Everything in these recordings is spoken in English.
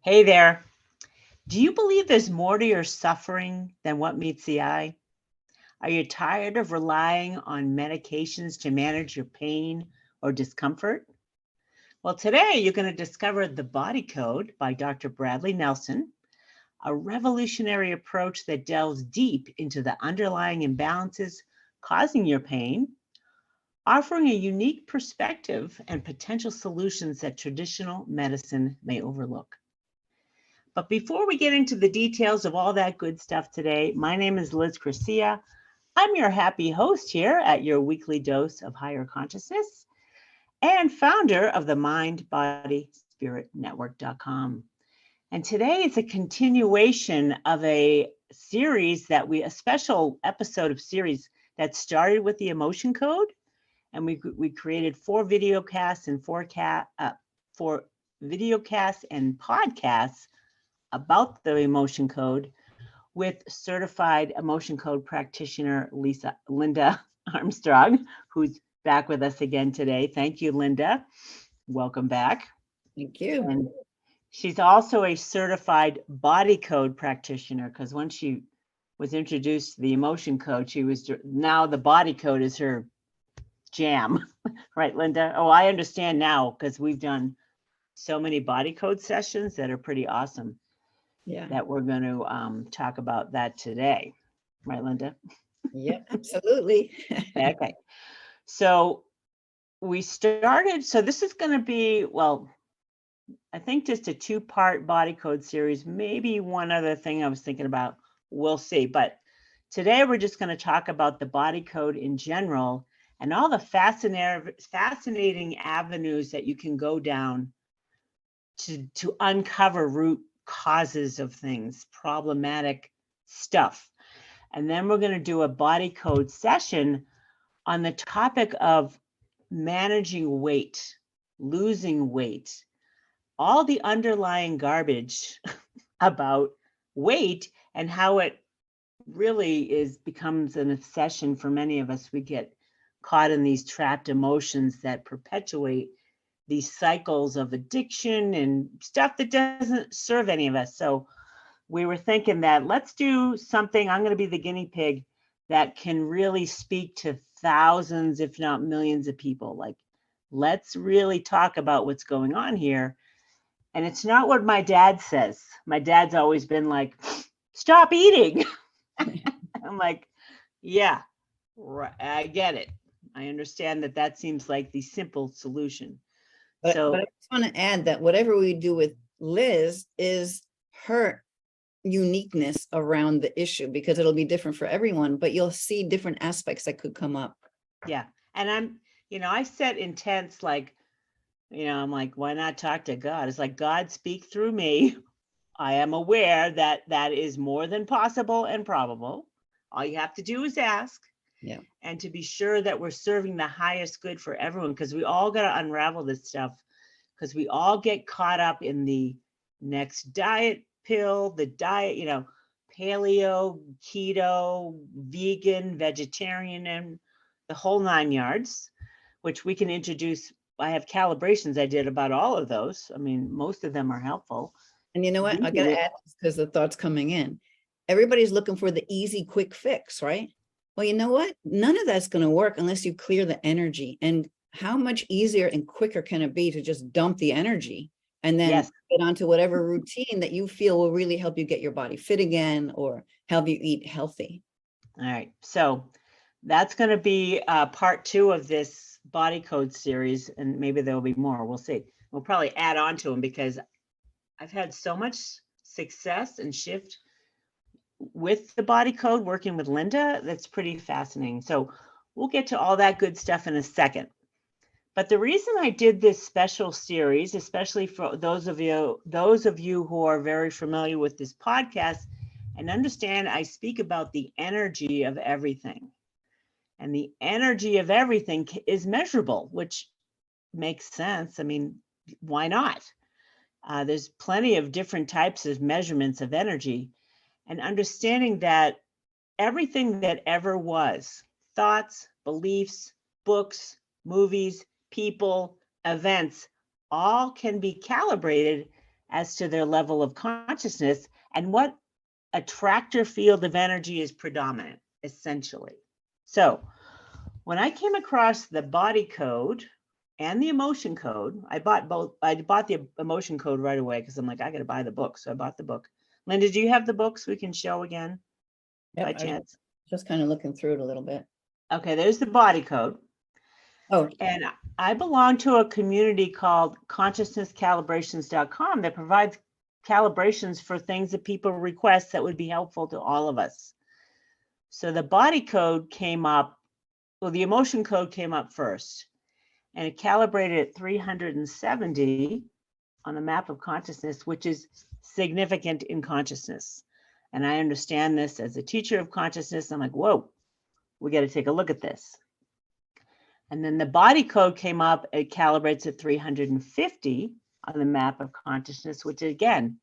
Hey there. Do you believe there's more to your suffering than what meets the eye? Are you tired of relying on medications to manage your pain or discomfort? Well, today you're going to discover The Body Code by Dr. Bradley Nelson, a revolutionary approach that delves deep into the underlying imbalances causing your pain, offering a unique perspective and potential solutions that traditional medicine may overlook. But before we get into the details of all that good stuff today, my name is Liz Gracia. I'm your happy host here at your weekly dose of higher consciousness and founder of the Mind Body Spirit Network.com. And today is a continuation of a special episode of series that started with the emotion code. And we created four video casts and four video casts and podcasts about the emotion code with certified emotion code practitioner Linda Armstrong, who's back with us again today. Thank you, Linda. Welcome back. Thank you. And she's also a certified body code practitioner, because when she was introduced to the emotion code, now the body code is her jam. Right, Linda? Oh, I understand now, because we've done so many body code sessions that are pretty awesome. Yeah. That we're going to talk about that today. Right, Linda? Yep, absolutely. Okay. So we started, so this is going to be, well, I think just a two-part body code series. Maybe one other thing I was thinking about, we'll see. But today we're just going to talk about the body code in general and all the fascinating avenues that you can go down to uncover root causes of things, problematic stuff. And then we're going to do a body code session on the topic of managing weight, losing weight, all the underlying garbage about weight and how it really becomes an obsession for many of us. We get caught in these trapped emotions that perpetuate these cycles of addiction and stuff that doesn't serve any of us. So we were thinking that let's do something. I'm going to be the guinea pig that can really speak to thousands, if not millions of people. Like, let's really talk about what's going on here. And it's not what my dad says. My dad's always been like, stop eating. I'm like, yeah, I get it. I understand that seems like the simple solution. But I just want to add that whatever we do with Liz is her uniqueness around the issue, because it'll be different for everyone, but you'll see different aspects that could come up. Yeah. And I set intents like, I'm like, why not talk to God? It's like, God, speak through me. I am aware that is more than possible and probable. All you have to do is ask. Yeah. And to be sure that we're serving the highest good for everyone, because we all got to unravel this stuff, because we all get caught up in the next diet pill, the diet, paleo, keto, vegan, vegetarian, and the whole 9 yards, which we can introduce. I have calibrations I did about all of those. I mean, most of them are helpful. And you know what? I got to add this because the thought's coming in. Everybody's looking for the easy, quick fix, right? Well, you know what? None of that's going to work unless you clear the energy. And how much easier and quicker can it be to just dump the energy and then get onto whatever routine that you feel will really help you get your body fit again or help you eat healthy? All right. So that's going to be part 2 of this body code series. And maybe there'll be more. We'll see. We'll probably add on to them because I've had so much success and shift with the body code working with Linda. That's pretty fascinating. So we'll get to all that good stuff in a second. But the reason I did this special series, especially for those of you who are very familiar with this podcast and understand I speak about the energy of everything. And the energy of everything is measurable, which makes sense. I mean, why not? There's plenty of different types of measurements of energy, and understanding that everything that ever was, thoughts, beliefs, books, movies, people, events, all can be calibrated as to their level of consciousness and what attractor field of energy is predominant, essentially. So when I came across the body code and the emotion code, I bought both. I bought the emotion code right away because I'm like, I got to buy the book. So I bought the book. Linda, do you have the books we can show again by Yep, I was chance? just kind of looking through it a little bit. Okay, there's the body code. Oh, And I belong to a community called consciousnesscalibrations.com that provides calibrations for things that people request that would be helpful to all of us. So the body code came up, well, the emotion code came up first, and it calibrated at 370 on the map of consciousness, which is significant in consciousness. And I understand this as a teacher of consciousness. I'm like, whoa, we got to take a look at this. And then the body code came up, it calibrates at 350 on the map of consciousness, which again,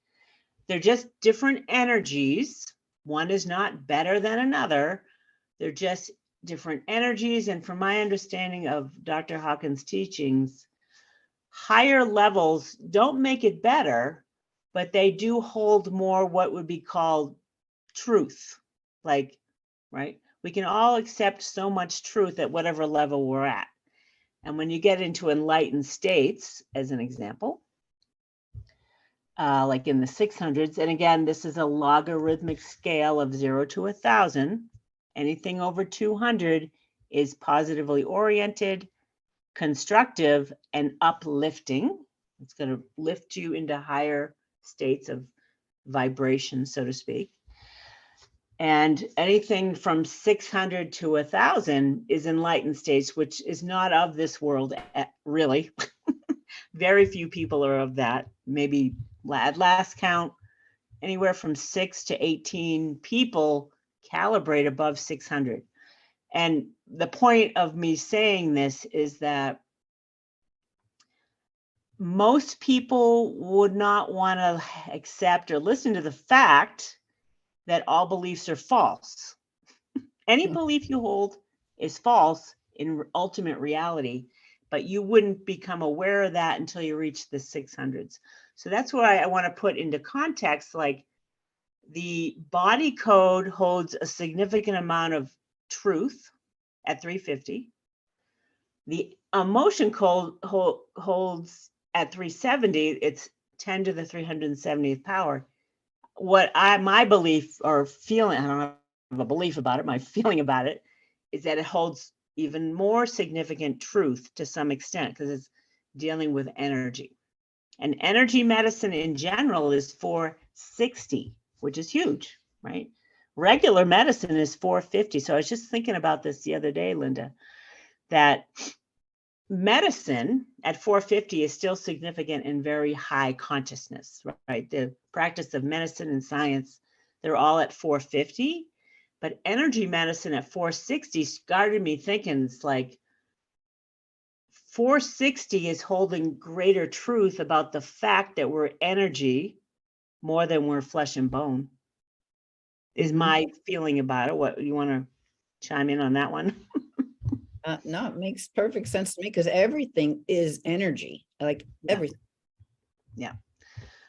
they're just different energies. One is not better than another. They're just different energies. And from my understanding of Dr. Hawkins' teachings, higher levels don't make it better, but they do hold more what would be called truth. Like, right? We can all accept so much truth at whatever level we're at. And when you get into enlightened states, as an example, like in the 600s, and again, this is a logarithmic scale of 0 to 1,000. Anything over 200 is positively oriented, constructive, and uplifting. It's going to lift you into higher states of vibration, so to speak. And anything from 600 to 1,000 is enlightened states, which is not of this world, really. Very few people are of that. Maybe at last count, anywhere from 6 to 18 people calibrate above 600. And the point of me saying this is that most people would not want to accept or listen to the fact that all beliefs are false. Any belief you hold is false in ultimate reality, but you wouldn't become aware of that until you reach the 600s. So that's why I want to put into context, like the body code holds a significant amount of truth at 350. The emotion code holds at 370, it's 10 to the 370th power. My belief or feeling, I don't have a belief about it, my feeling about it is that it holds even more significant truth to some extent because it's dealing with energy. And energy medicine in general is 460, which is huge, right? Regular medicine is 450. So I was just thinking about this the other day, Linda, that medicine at 450 is still significant in very high consciousness, right? The practice of medicine and science, they're all at 450, but energy medicine at 460 started me thinking, it's like 460 is holding greater truth about the fact that we're energy more than we're flesh and bone, is my feeling about it. What, you want to chime in on that one? No, it makes perfect sense to me because everything is energy, like everything. Yeah.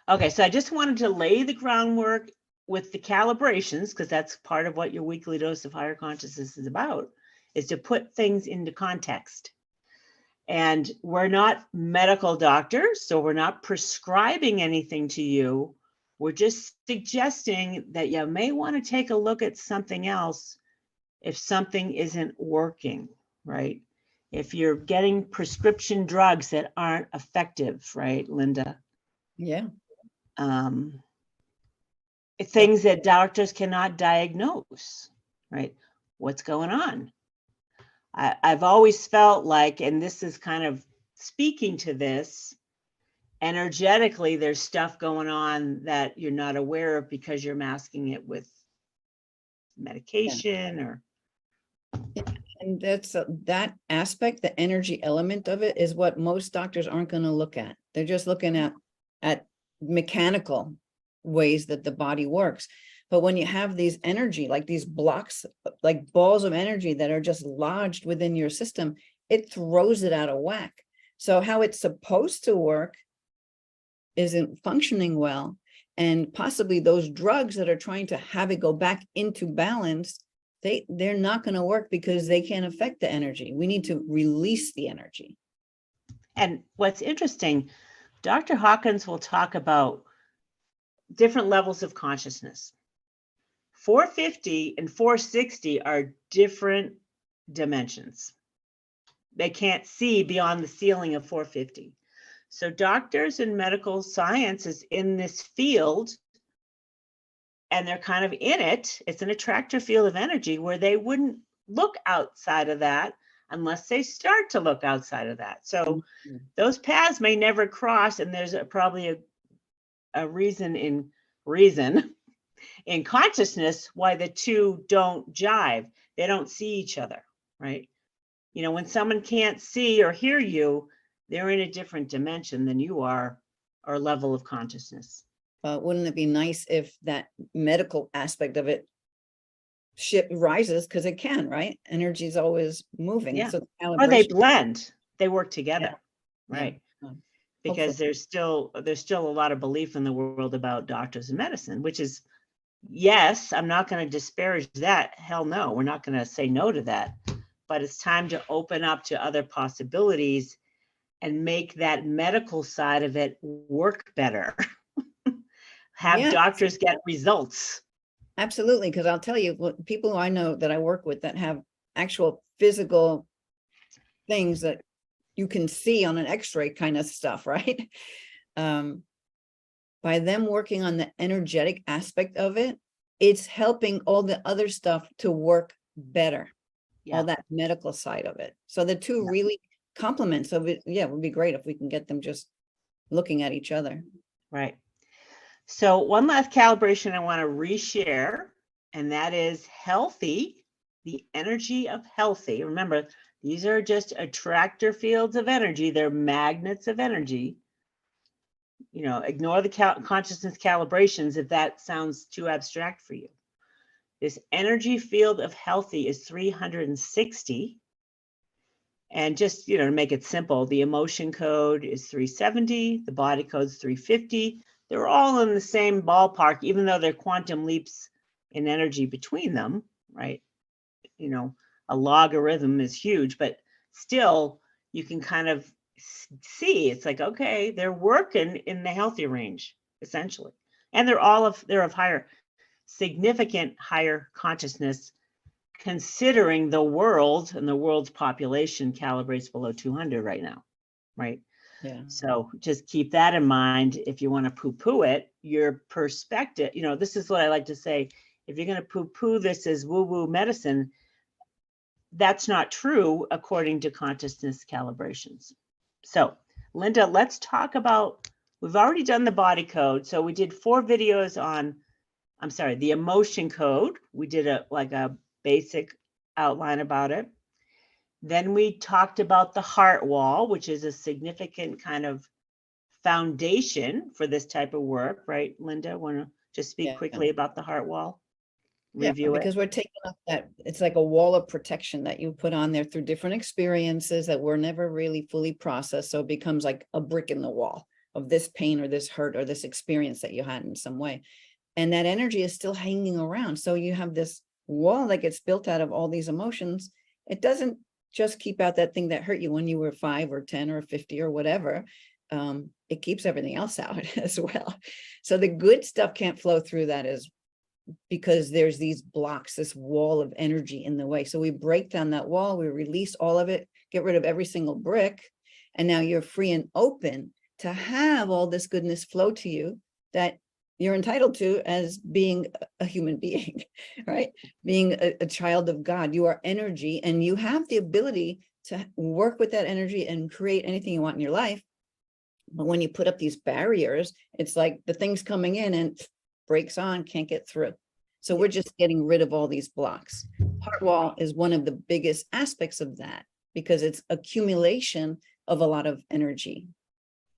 Okay, so I just wanted to lay the groundwork with the calibrations, because that's part of what your weekly dose of higher consciousness is about, is to put things into context. And we're not medical doctors, so we're not prescribing anything to you. We're just suggesting that you may want to take a look at something else if something isn't working, right? If you're getting prescription drugs that aren't effective, right, Linda? Yeah. Things that doctors cannot diagnose, right? What's going on? I've always felt like, and this is kind of speaking to this, energetically, there's stuff going on that you're not aware of because you're masking it with medication or. And that's that aspect, the energy element of it is what most doctors aren't going to look at. They're just looking at mechanical ways that the body works. But when you have these energy, like these blocks, like balls of energy that are just lodged within your system, it throws it out of whack. So how it's supposed to work isn't functioning well, and possibly those drugs that are trying to have it go back into balance, they're not going to work because they can't affect the energy. We need to release the energy. And what's interesting, Dr. Hawkins will talk about different levels of consciousness. 450 and 460 are different dimensions. They can't see beyond the ceiling of 450. So doctors and medical science is in this field, and they're kind of in it. It's an attractor field of energy where they wouldn't look outside of that unless they start to look outside of that. So those paths may never cross, and there's probably a reason in consciousness why the two don't jive. They don't see each other, right? You know, when someone can't see or hear you, they're in a different dimension than you are, or level of consciousness. Wouldn't it be nice if that medical aspect of it rises, because it can, right? Energy is always moving. Yeah. So Or they blend, they work together, Yeah. right? Yeah. Because there's still a lot of belief in the world about doctors and medicine, which is, yes, I'm not going to disparage that. Hell no, we're not going to say no to that. But it's time to open up to other possibilities and make that medical side of it work better. Have doctors get results. Absolutely, because I'll tell you, people who I know that I work with that have actual physical things that you can see on an x-ray kind of stuff, right? By them working on the energetic aspect of it, it's helping all the other stuff to work better, all that medical side of it. So the two really complement. So it would be great if we can get them just looking at each other. Right. So one last calibration I want to reshare, and that is healthy, the energy of healthy. Remember, these are just attractor fields of energy. They're magnets of energy. You know, ignore the consciousness calibrations if that sounds too abstract for you. This energy field of healthy is 360. And just, you know, to make it simple, the emotion code is 370, the body code is 350. They're all in the same ballpark, even though they're quantum leaps in energy between them, right? You know, a logarithm is huge, but still you can kind of see, it's like, okay, they're working in the healthy range, essentially. And they're of higher, significant higher consciousness, considering the world and the world's population calibrates below 200 right now, right? Yeah. So just keep that in mind. If you want to poo-poo it, your perspective, you know, this is what I like to say. If you're going to poo-poo this as woo-woo medicine, that's not true according to consciousness calibrations. So Linda, let's talk about, we've already done the body code. So we did 4 videos on, the emotion code. We did a basic outline about it. Then we talked about the heart wall, which is a significant kind of foundation for this type of work, right? Linda, want to just speak quickly about the heart wall? Review because we're taking up that, it's like a wall of protection that you put on there through different experiences that were never really fully processed. So it becomes like a brick in the wall of this pain or this hurt or this experience that you had in some way. And that energy is still hanging around. So you have this wall that gets built out of all these emotions. It doesn't just keep out that thing that hurt you when you were 5 or 10 or 50 or whatever. It keeps everything else out as well. So the good stuff can't flow through that because there's these blocks, this wall of energy in the way. So we break down that wall, we release all of it, get rid of every single brick. And now you're free and open to have all this goodness flow to you that you're entitled to as being a human being, right? Being a child of God. You are energy, and you have the ability to work with that energy and create anything you want in your life. But when you put up these barriers, it's like the thing's coming in and breaks on, can't get through. So we're just getting rid of all these blocks. Heart wall is one of the biggest aspects of that because it's accumulation of a lot of energy.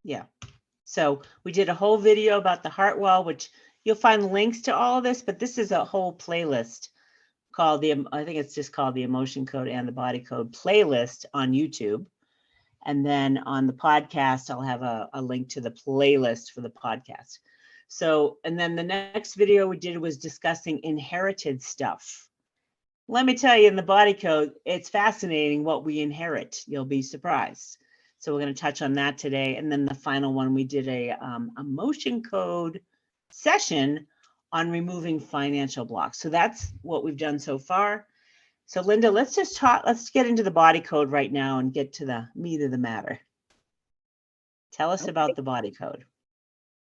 Yeah. So we did a whole video about the heart wall, which you'll find links to all of this, but this is a whole playlist called I think it's just called the Emotion Code and the Body Code playlist on YouTube. And then on the podcast, I'll have a link to the playlist for the podcast. So, and then the next video we did was discussing inherited stuff. Let me tell you, in the body code, it's fascinating what we inherit. You'll be surprised. So we're going to touch on that today. And then the final one, we did a motion code session on removing financial blocks. So that's what we've done so far. So Linda, let's get into the body code right now and get to the meat of the matter. Tell us about the body code.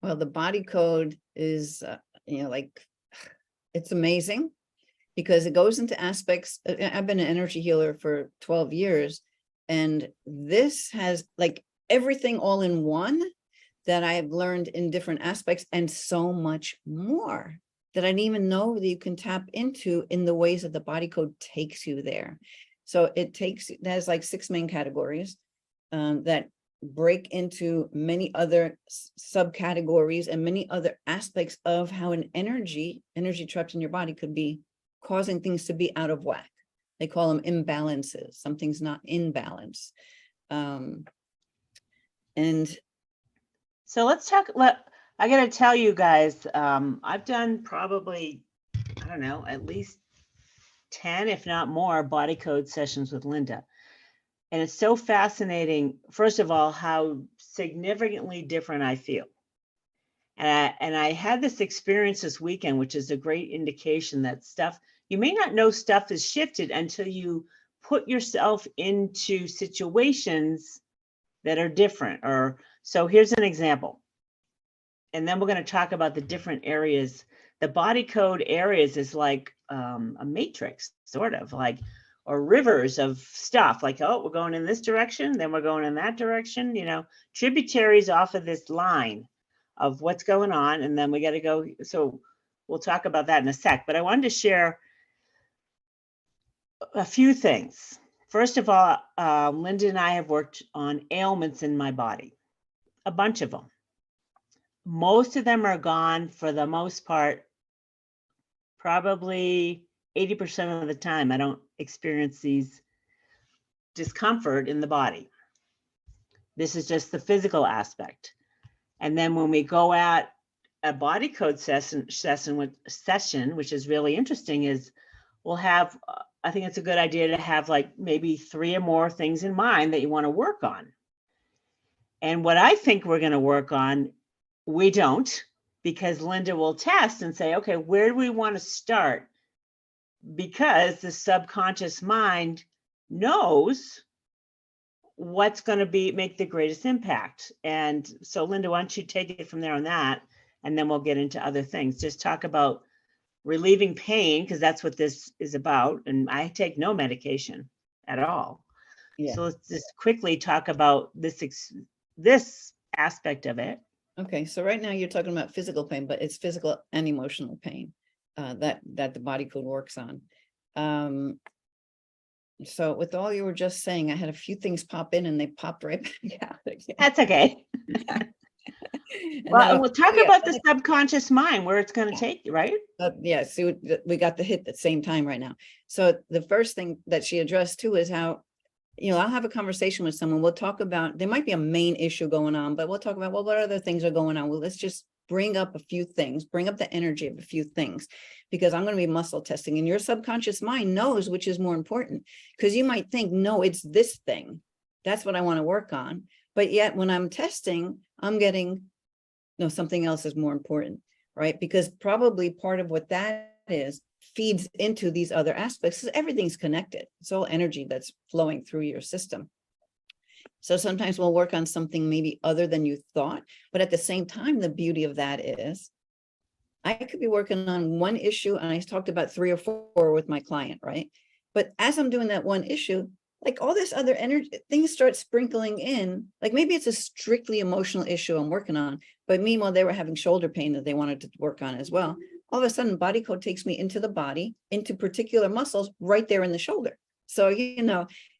Well, the body code is, it's amazing because it goes into aspects. I've been an energy healer for 12 years, and this has like everything all in one that I've learned in different aspects, and so much more that I didn't even know that you can tap into in the ways that the body code takes you there. So it has like 6 main categories that break into many other subcategories and many other aspects of how an energy trapped in your body could be causing things to be out of whack. They call them imbalances. Something's not in balance. And so let's talk. I got to tell you guys, I've done probably, I don't know, at least 10, if not more, body code sessions with Linda. And it's so fascinating, first of all, how significantly different I feel. And I had this experience this weekend, which is a great indication that stuff, you may not know stuff is shifted until you put yourself into situations that are different. So here's an example. And then we're going to talk about the different areas. The body code areas is like a matrix, sort of like, or rivers of stuff like, oh, we're going in this direction, then we're going in that direction, tributaries off of this line of what's going on. And then we got to go. So we'll talk about that in a sec. But I wanted to share a few things. First of all, Linda and I have worked on ailments in my body, a bunch of them. Most of them are gone for the most part. Probably 80% of the time, I don't experience these discomfort in the body. This is just the physical aspect. And then when we go at a body code session, which is really interesting, is we'll have, I think it's a good idea to have like maybe 3 or more things in mind that you want to work on. And what I think we're going to work on, we don't, because Linda will test and say, okay, where do we want to start? Because the subconscious mind knows what's going to make the greatest impact. And so Linda, why don't you take it from there on that, and then we'll get into other things. Just talk about relieving pain, because that's what this is about. And I take no medication at all. Yeah. So let's just quickly talk about this aspect of it. Okay, so right now you're talking about physical pain, but it's physical and emotional pain that the body code works on. So with all you were just saying, I had a few things pop in and they popped right back out again. That's okay. Well, we'll talk about the subconscious mind, where it's going to take you, right? Yeah, see, we got the hit at the same time right now. So the first thing that she addressed too is how, I'll have a conversation with someone. We'll talk about, there might be a main issue going on, but we'll talk about, well, what other things are going on? Well, let's just bring up a few things, bring up the energy of a few things, because I'm going to be muscle testing, and your subconscious mind knows which is more important, because you might think, no, it's this thing. That's what I want to work on. But yet when I'm testing, I'm getting, no, something else is more important, right? Because probably part of what that is feeds into these other aspects, because everything's connected. It's all energy that's flowing through your system. So sometimes we'll work on something maybe other than you thought, but at the same time, the beauty of that is I could be working on one issue, and I talked about 3 or 4 with my client, right? But as I'm doing that one issue, like all this other energy, things start sprinkling in. Like maybe it's a strictly emotional issue I'm working on, but meanwhile, they were having shoulder pain that they wanted to work on as well. All of a sudden, body code takes me into the body, into particular muscles right there in the shoulder. So,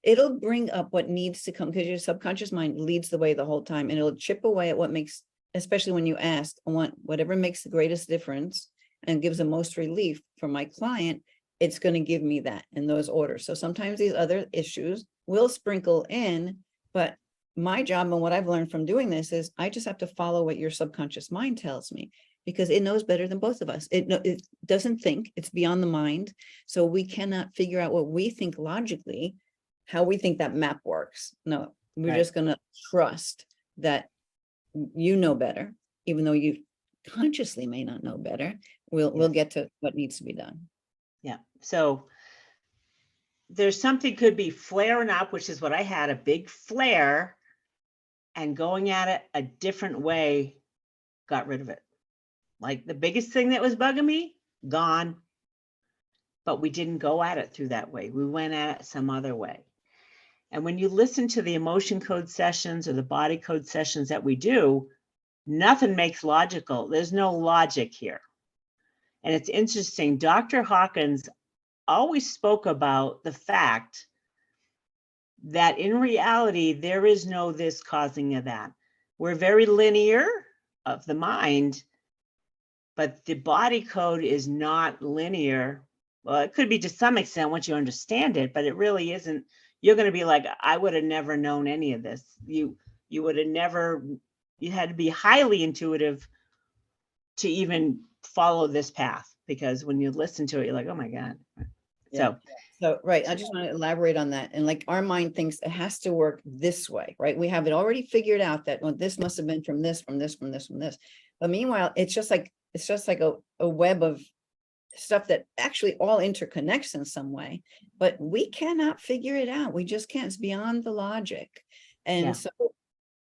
it'll bring up what needs to come, because your subconscious mind leads the way the whole time, and it'll chip away at what makes, especially when you ask, I want whatever makes the greatest difference and gives the most relief for my client, it's going to give me that in those orders. So sometimes these other issues will sprinkle in, but my job and what I've learned from doing this is I just have to follow what your subconscious mind tells me, because it knows better than both of us. It doesn't think, it's beyond the mind. So we cannot figure out what we think logically, how we think that map works. No, we're Right. just going to trust that you know better, even though you consciously may not know better. We'll get to what needs to be done. Yeah. So there's something could be flaring up, which is what I had, a big flare, and going at it a different way got rid of it. Like the biggest thing that was bugging me, gone. But we didn't go at it through that way. We went at it some other way. And when you listen to the emotion code sessions or the body code sessions that we do, nothing makes logical. There's no logic here. And it's interesting. Dr. Hawkins always spoke about the fact that in reality, there is no this causing of that. We're very linear of the mind, but the body code is not linear. Well, it could be to some extent once you understand it, but it really isn't. You're going to be like, I would have never known any of this. You would have never, you had to be highly intuitive to even follow this path, because when you listen to it, you're like, oh my God. So, right. I just want to elaborate on that. And like our mind thinks it has to work this way, right? We have it already figured out that, well, this must have been from this. But meanwhile, it's just like a web of stuff that actually all interconnects in some way, but we cannot figure it out. We just can't. It's beyond the logic. And so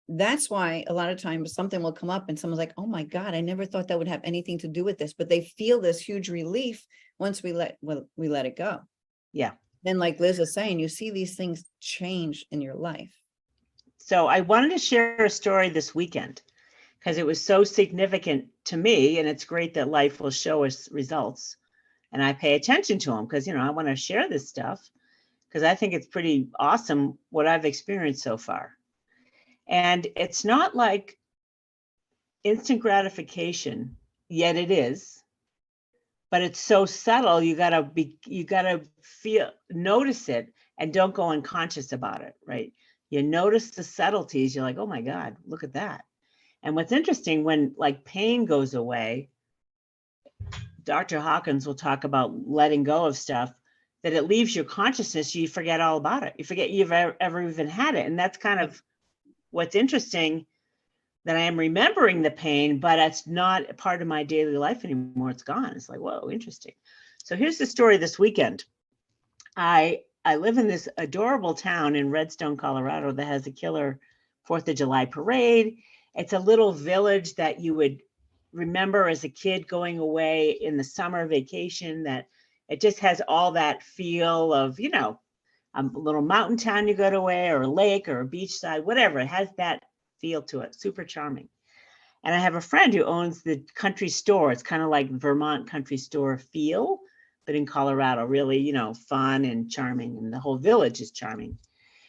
that's why a lot of times something will come up and someone's like, oh my God, I never thought that would have anything to do with this, but they feel this huge relief once we let it go. Yeah. Then like Liz is saying, you see these things change in your life. So I wanted to share a story this weekend because it was so significant to me, and it's great that life will show us results and I pay attention to them because, I want to share this stuff because I think it's pretty awesome what I've experienced so far. And it's not like instant gratification, yet it is, but it's so subtle. You gotta notice it and don't go unconscious about it, right? You notice the subtleties. You're like, oh my God, look at that. And what's interesting, when like pain goes away, Dr. Hawkins will talk about letting go of stuff, that it leaves your consciousness, you forget all about it. You forget you've ever even had it. And that's kind of what's interesting, that I am remembering the pain, but it's not a part of my daily life anymore. It's gone. It's like, whoa, interesting. So here's the story this weekend. I live in this adorable town in Redstone, Colorado, that has a killer 4th of July parade. It's a little village that you would remember as a kid going away in the summer vacation, that it just has all that feel of, a little mountain town you go to away, or a lake or a beachside, whatever. It has that feel to it. Super charming. And I have a friend who owns the country store. It's kind of like Vermont country store feel, but in Colorado, really, fun and charming. And the whole village is charming.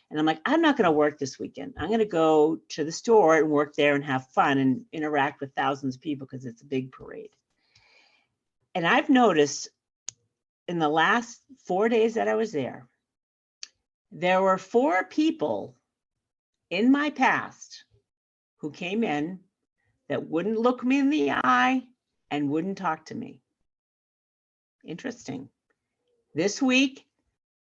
And I'm like, I'm not going to work this weekend. I'm going to go to the store and work there and have fun and interact with thousands of people because it's a big parade. And I've noticed in the last 4 days that I was there were 4 people in my past who came in that wouldn't look me in the eye and wouldn't talk to me. Interesting. This week,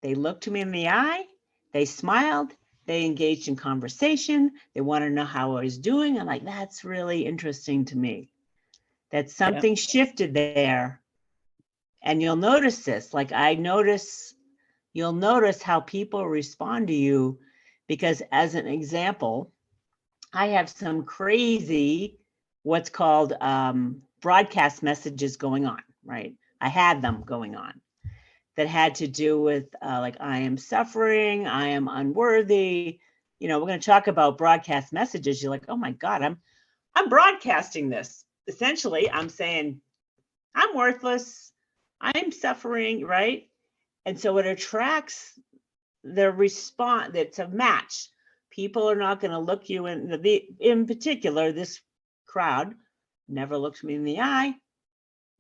they looked me in the eye, they smiled, they engaged in conversation, they wanted to know how I was doing. I'm like, that's really interesting to me. That something shifted there. And you'll notice this, like you'll notice how people respond to you, because as an example, I have some crazy, what's called broadcast messages going on, right? I had them going on that had to do with like, I am suffering, I am unworthy. We're going to talk about broadcast messages. You're like, oh my God, I'm broadcasting this. Essentially, I'm saying I'm worthless, I'm suffering, right? And so it attracts the response. That's a match. People are not going to look you in particular, this crowd never looked me in the eye,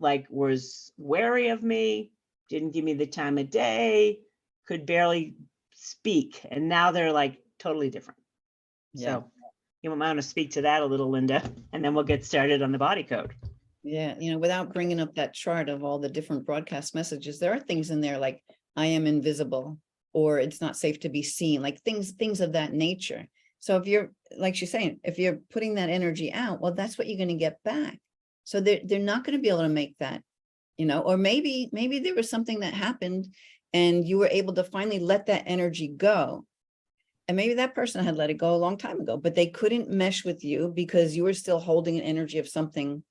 like was wary of me, didn't give me the time of day, could barely speak. And now they're like totally different. Yeah. So you might want to speak to that a little, Linda, and then we'll get started on the body code. Yeah, without bringing up that chart of all the different broadcast messages, there are things in there like I am invisible, or it's not safe to be seen, like things of that nature. So if you're, like she's saying, if you're putting that energy out, well, that's what you're going to get back. So they're not going to be able to make that, or maybe there was something that happened and you were able to finally let that energy go. And maybe that person had let it go a long time ago, but they couldn't mesh with you because you were still holding an energy of something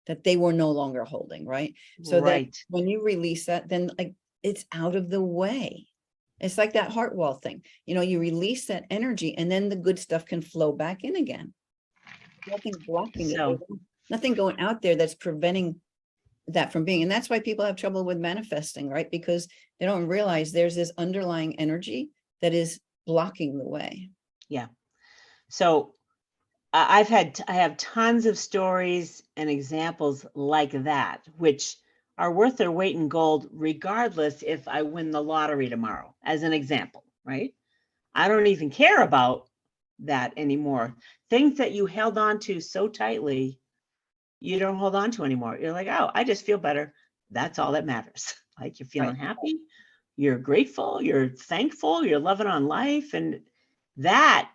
that they were no longer holding, right? So that Right. when you release that, then like it's out of the way. It's like that heart wall thing. You release that energy and then the good stuff can flow back in again. Nothing blocking it. So Nothing going out there that's preventing that from being. And that's why people have trouble with manifesting, right? Because they don't realize there's this underlying energy that is blocking the way. yeah. So I have tons of stories and examples like that, which are worth their weight in gold, regardless if I win the lottery tomorrow, as an example, right? I don't even care about that anymore. Things that you held on to so tightly, you don't hold on to anymore. You're like, oh, I just feel better. That's all that matters. Like you're feeling Right. happy, you're grateful, you're thankful, you're loving on life. And that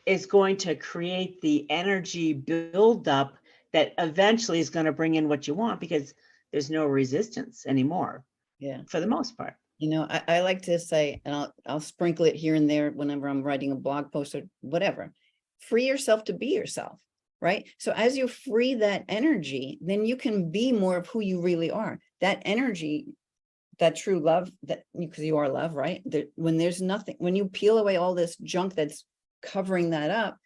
is going to create the energy buildup that eventually is going to bring in what you want, because there's no resistance anymore Yeah. for the most part. I like to say, and I'll sprinkle it here and there whenever I'm writing a blog post or whatever, free yourself to be yourself, right? So as you free that energy, then you can be more of who you really are. That energy, that true love, that because you are love, right? When there's nothing, when you peel away all this junk that's covering that up,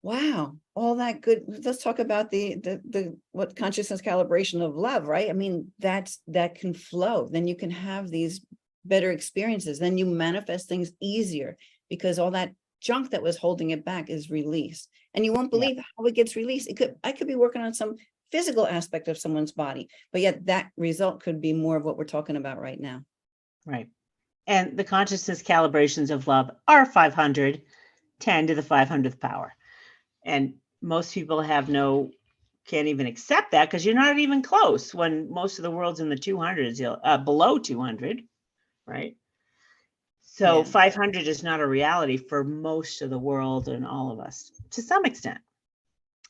wow, all that good. Let's talk about the what consciousness calibration of love, right? I mean, that can flow. Then you can have these better experiences. Then you manifest things easier because all that junk that was holding it back is released. And you won't believe how it gets released. I could be working on some physical aspect of someone's body, but yet that result could be more of what we're talking about right now. Right. And the consciousness calibrations of love are 500, 10 to the 500th power. And most people can't even accept that because you're not even close when most of the world's in the 200s, below 200, right? So Yeah. 500 is not a reality for most of the world and all of us to some extent.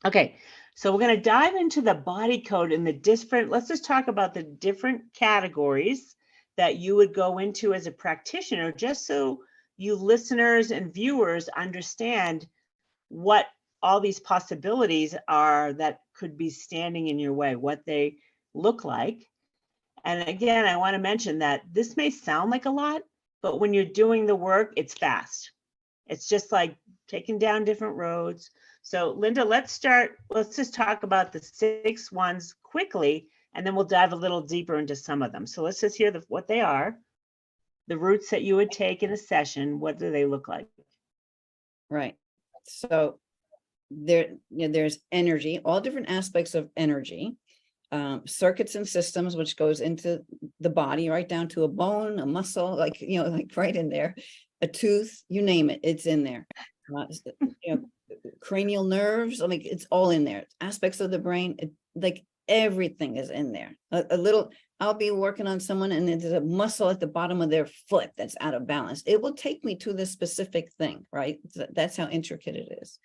Okay, so we're going to dive into the body code and let's just talk about the different categories that you would go into as a practitioner, just so you listeners and viewers understand what all these possibilities are that could be standing in your way, what they look like. And again, I want to mention that this may sound like a lot, but when you're doing the work, it's fast. It's just like taking down different roads. So Linda, let's just talk about the 6 ones quickly, and then we'll dive a little deeper into some of them. So let's just hear what they are, the routes that you would take in a session. What do they look like? Right. So there's energy, all different aspects of energy, circuits and systems, which goes into the body, right down to a bone, a muscle, like right in there, a tooth, you name it, it's in there. Cranial nerves, like it's all in there. Aspects of the brain, like everything is in there. I'll be working on someone and there's a muscle at the bottom of their foot that's out of balance. It will take me to this specific thing, right? That's how intricate it is.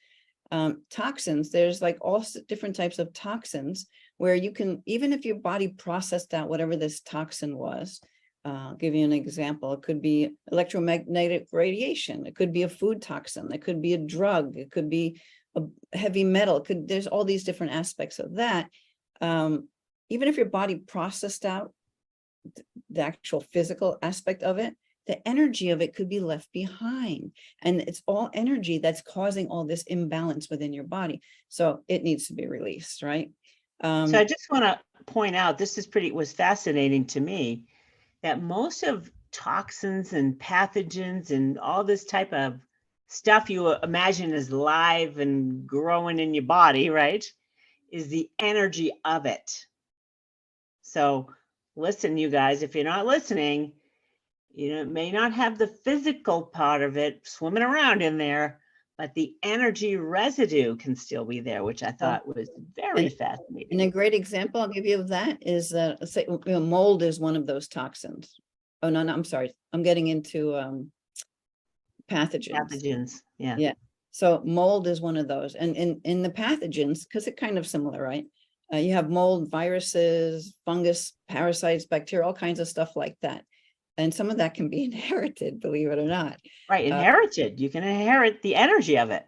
Toxins, there's like all different types of toxins where you can, even if your body processed out whatever this toxin was, I'll give you an example. It could be electromagnetic radiation. It could be a food toxin. It could be a drug. It could be a heavy metal. There's all these different aspects of that. Even if your body processed out the actual physical aspect of it, the energy of it could be left behind. And it's all energy that's causing all this imbalance within your body. So it needs to be released, right? So I just want to point out, this was fascinating to me, that most of toxins and pathogens and all this type of stuff you imagine is live and growing in your body, right, is the energy of it. So listen, you guys, if you're not listening, it may not have the physical part of it swimming around in there, but the energy residue can still be there, which I thought was very And fascinating. a great example I'll give you of that is, let's say, mold is one of those toxins. Oh, no, I'm sorry. I'm getting into pathogens. Pathogens, yeah. Yeah. So mold is one of those. And in the pathogens, because it's kind of similar, right? You have mold, viruses, fungus, parasites, bacteria, all kinds of stuff like that. And some of that can be inherited, believe it or not. Right, inherited. You can inherit the energy of it.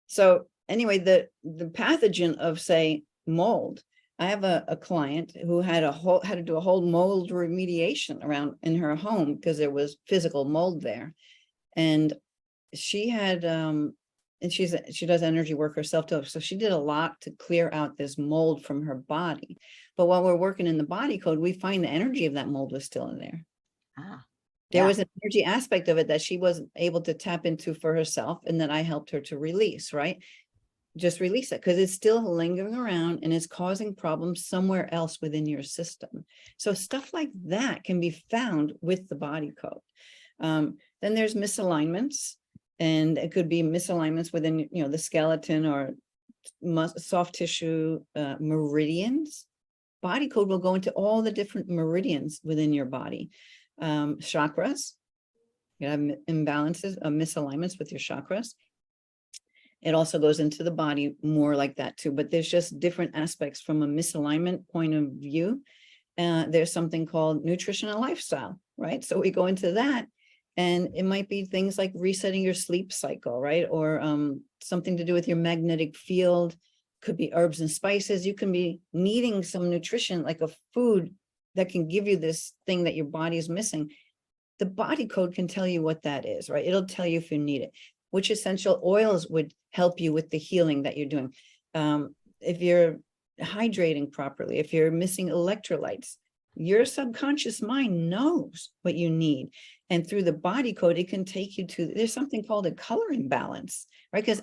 So anyway, the pathogen of, say, mold, I have a client who had to do a whole mold remediation around in her home because there was physical mold there. And she had and she does energy work herself too. So she did a lot to clear out this mold from her body. But while we're working in the body code, we find the energy of that mold was still in there. There was an energy aspect of it that she wasn't able to tap into for herself, and that I helped her to release, right? Just release it, because it's still lingering around and it's causing problems somewhere else within your system. So stuff like that can be found with the body code. Then there's misalignments, and it could be misalignments within, the skeleton or soft tissue meridians. Body code will go into all the different meridians within your body. Chakras, you have imbalances, misalignments with your chakras. It also goes into the body more like that too, but there's just different aspects from a misalignment point of view. There's something called nutrition and lifestyle, right? So we go into that, and it might be things like resetting your sleep cycle, right? Or something to do with your magnetic field. Could be herbs and spices. You can be needing some nutrition, like a food that can give you this thing that your body is missing. The body code can tell you what that is, right? It'll tell you if you need it. Which essential oils would help you with the healing that you're doing. If you're hydrating properly, if you're missing electrolytes, your subconscious mind knows what you need. And through the body code, it can take you to, there's something called a color imbalance, right? Because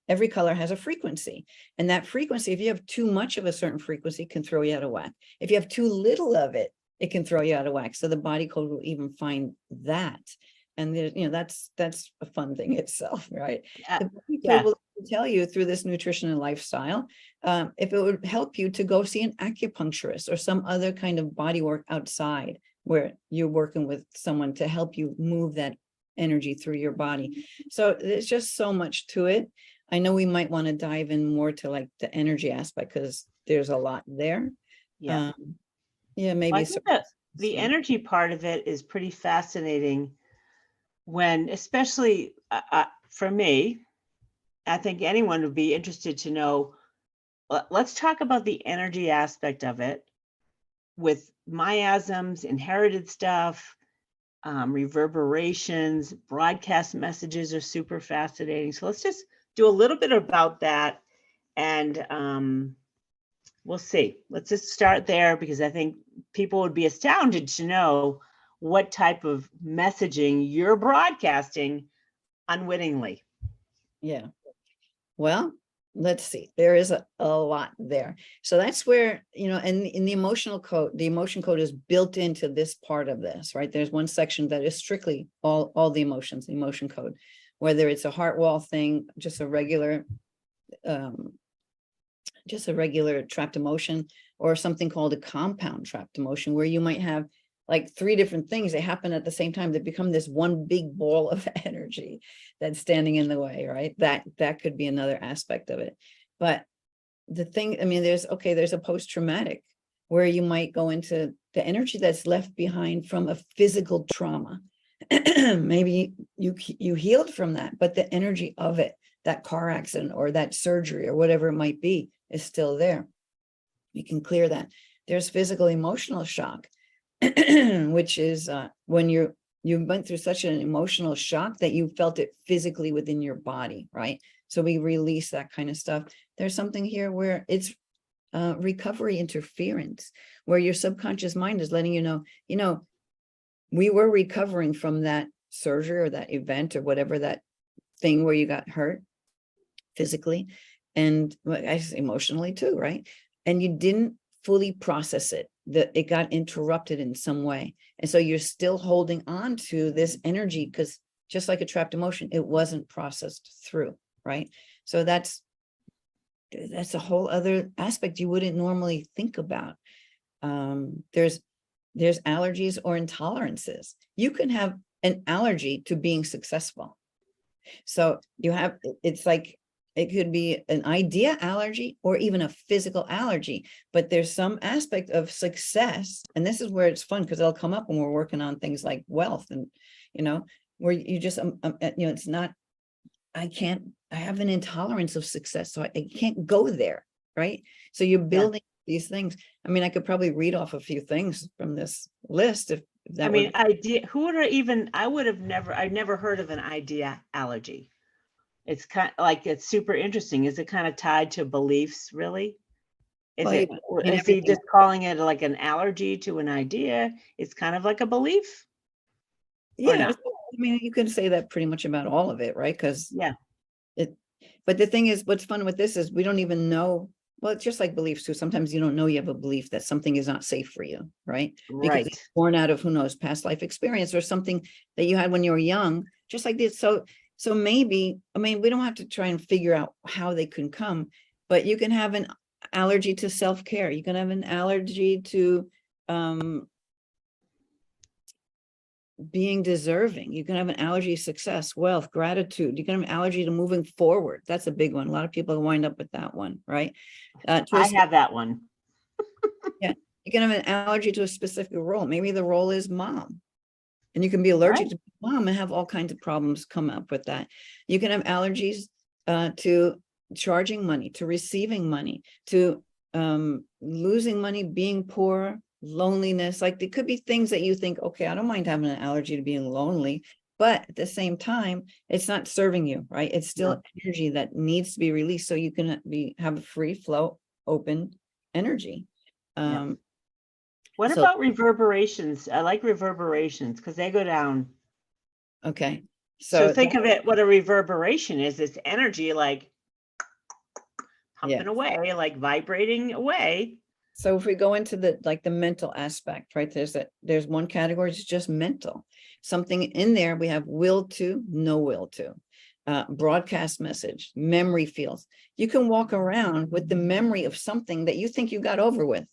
every color has a frequency. And that frequency, if you have too much of a certain frequency, can throw you out of whack. If you have too little of it, it can throw you out of whack. So the body code will even find that. And there's, that's a fun thing itself, right? The body code will tell you through this nutrition and lifestyle, if it would help you to go see an acupuncturist or some other kind of body work outside where you're working with someone to help you move that energy through your body. So there's just so much to it. I know we might want to dive in more to like the energy aspect, because there's a lot there. Yeah. Maybe. Well, I think the energy part of it is pretty fascinating. When, especially for me, I think anyone would be interested to know, let's talk about the energy aspect of it with miasms, inherited stuff, reverberations, broadcast messages are super fascinating. So let's just do a little bit about that, and we'll see. Let's just start there, because I think people would be astounded to know what type of messaging you're broadcasting unwittingly. Yeah. Well, let's see. There is a lot there. So that's where, and in the emotional code, the emotion code is built into this part of this, right? There's one section that is strictly all the emotions, the emotion code, whether it's a heart wall thing, just a regular trapped emotion, or something called a compound trapped emotion, where you might have like 3 different things that happen at the same time that become this one big ball of energy that's standing in the way, right? That could be another aspect of it. But the thing, there's a post-traumatic, where you might go into the energy that's left behind from a physical trauma. Maybe you healed from that, but the energy of it, that car accident or that surgery or whatever it might be, is still there. You can clear that. There's physical emotional shock, which is when you went through such an emotional shock that you felt it physically within your body, right? So we release that kind of stuff. There's something here where it's recovery interference, where your subconscious mind is letting you know, we were recovering from that surgery or that event or whatever, that thing where you got hurt physically and I say emotionally too, right? And you didn't fully process it. it got interrupted in some way. And so you're still holding on to this energy because just like a trapped emotion, it wasn't processed through, right? So that's a whole other aspect you wouldn't normally think about. There's allergies or intolerances. You can have an allergy to being successful. So it's like, it could be an idea allergy or even a physical allergy, but there's some aspect of success. And this is where it's fun because it'll come up when we're working on things like wealth and, where you just, it's not, I have an intolerance of success. So I can't go there. Right. So you're building these things. I mean, I could probably read off a few things from this list if that I've never heard of an idea allergy. It's kind of like, it's super interesting. Is it kind of tied to beliefs, really? Is he just calling it like an allergy to an idea? It's kind of like a belief? Yeah. I mean, you can say that pretty much about all of it, right? Because but the thing is, what's fun with this is we don't even know. Well, it's just like beliefs too. Sometimes you don't know you have a belief that something is not safe for you, right? Because it's born out of, who knows, past life experience or something that you had when you were young, just like this. So maybe, I mean, we don't have to try and figure out how they can come, but you can have an allergy to self-care. You can have an allergy to being deserving. You can have an allergy to success, wealth, gratitude. You can have an allergy to moving forward. That's a big one. A lot of people wind up with that one, right? I have that one. Yeah. You can have an allergy to a specific role. Maybe the role is mom. And you can be allergic to mom and have all kinds of problems come up with that. You can have allergies to charging money, to receiving money, to losing money, being poor, loneliness. Like there could be things that you think, okay, I don't mind having an allergy to being lonely, but at the same time, it's not serving you, right? It's still energy that needs to be released so you can have a free flow, open energy. What about reverberations? I like reverberations because they go down. Okay. So think of it, what a reverberation is. It's energy like pumping away, like vibrating away. So if we go into the mental aspect, right? There's one category, it's just mental. Something in there, we have will to, no will to. Broadcast message, memory fields. You can walk around with the memory of something that you think you got over with.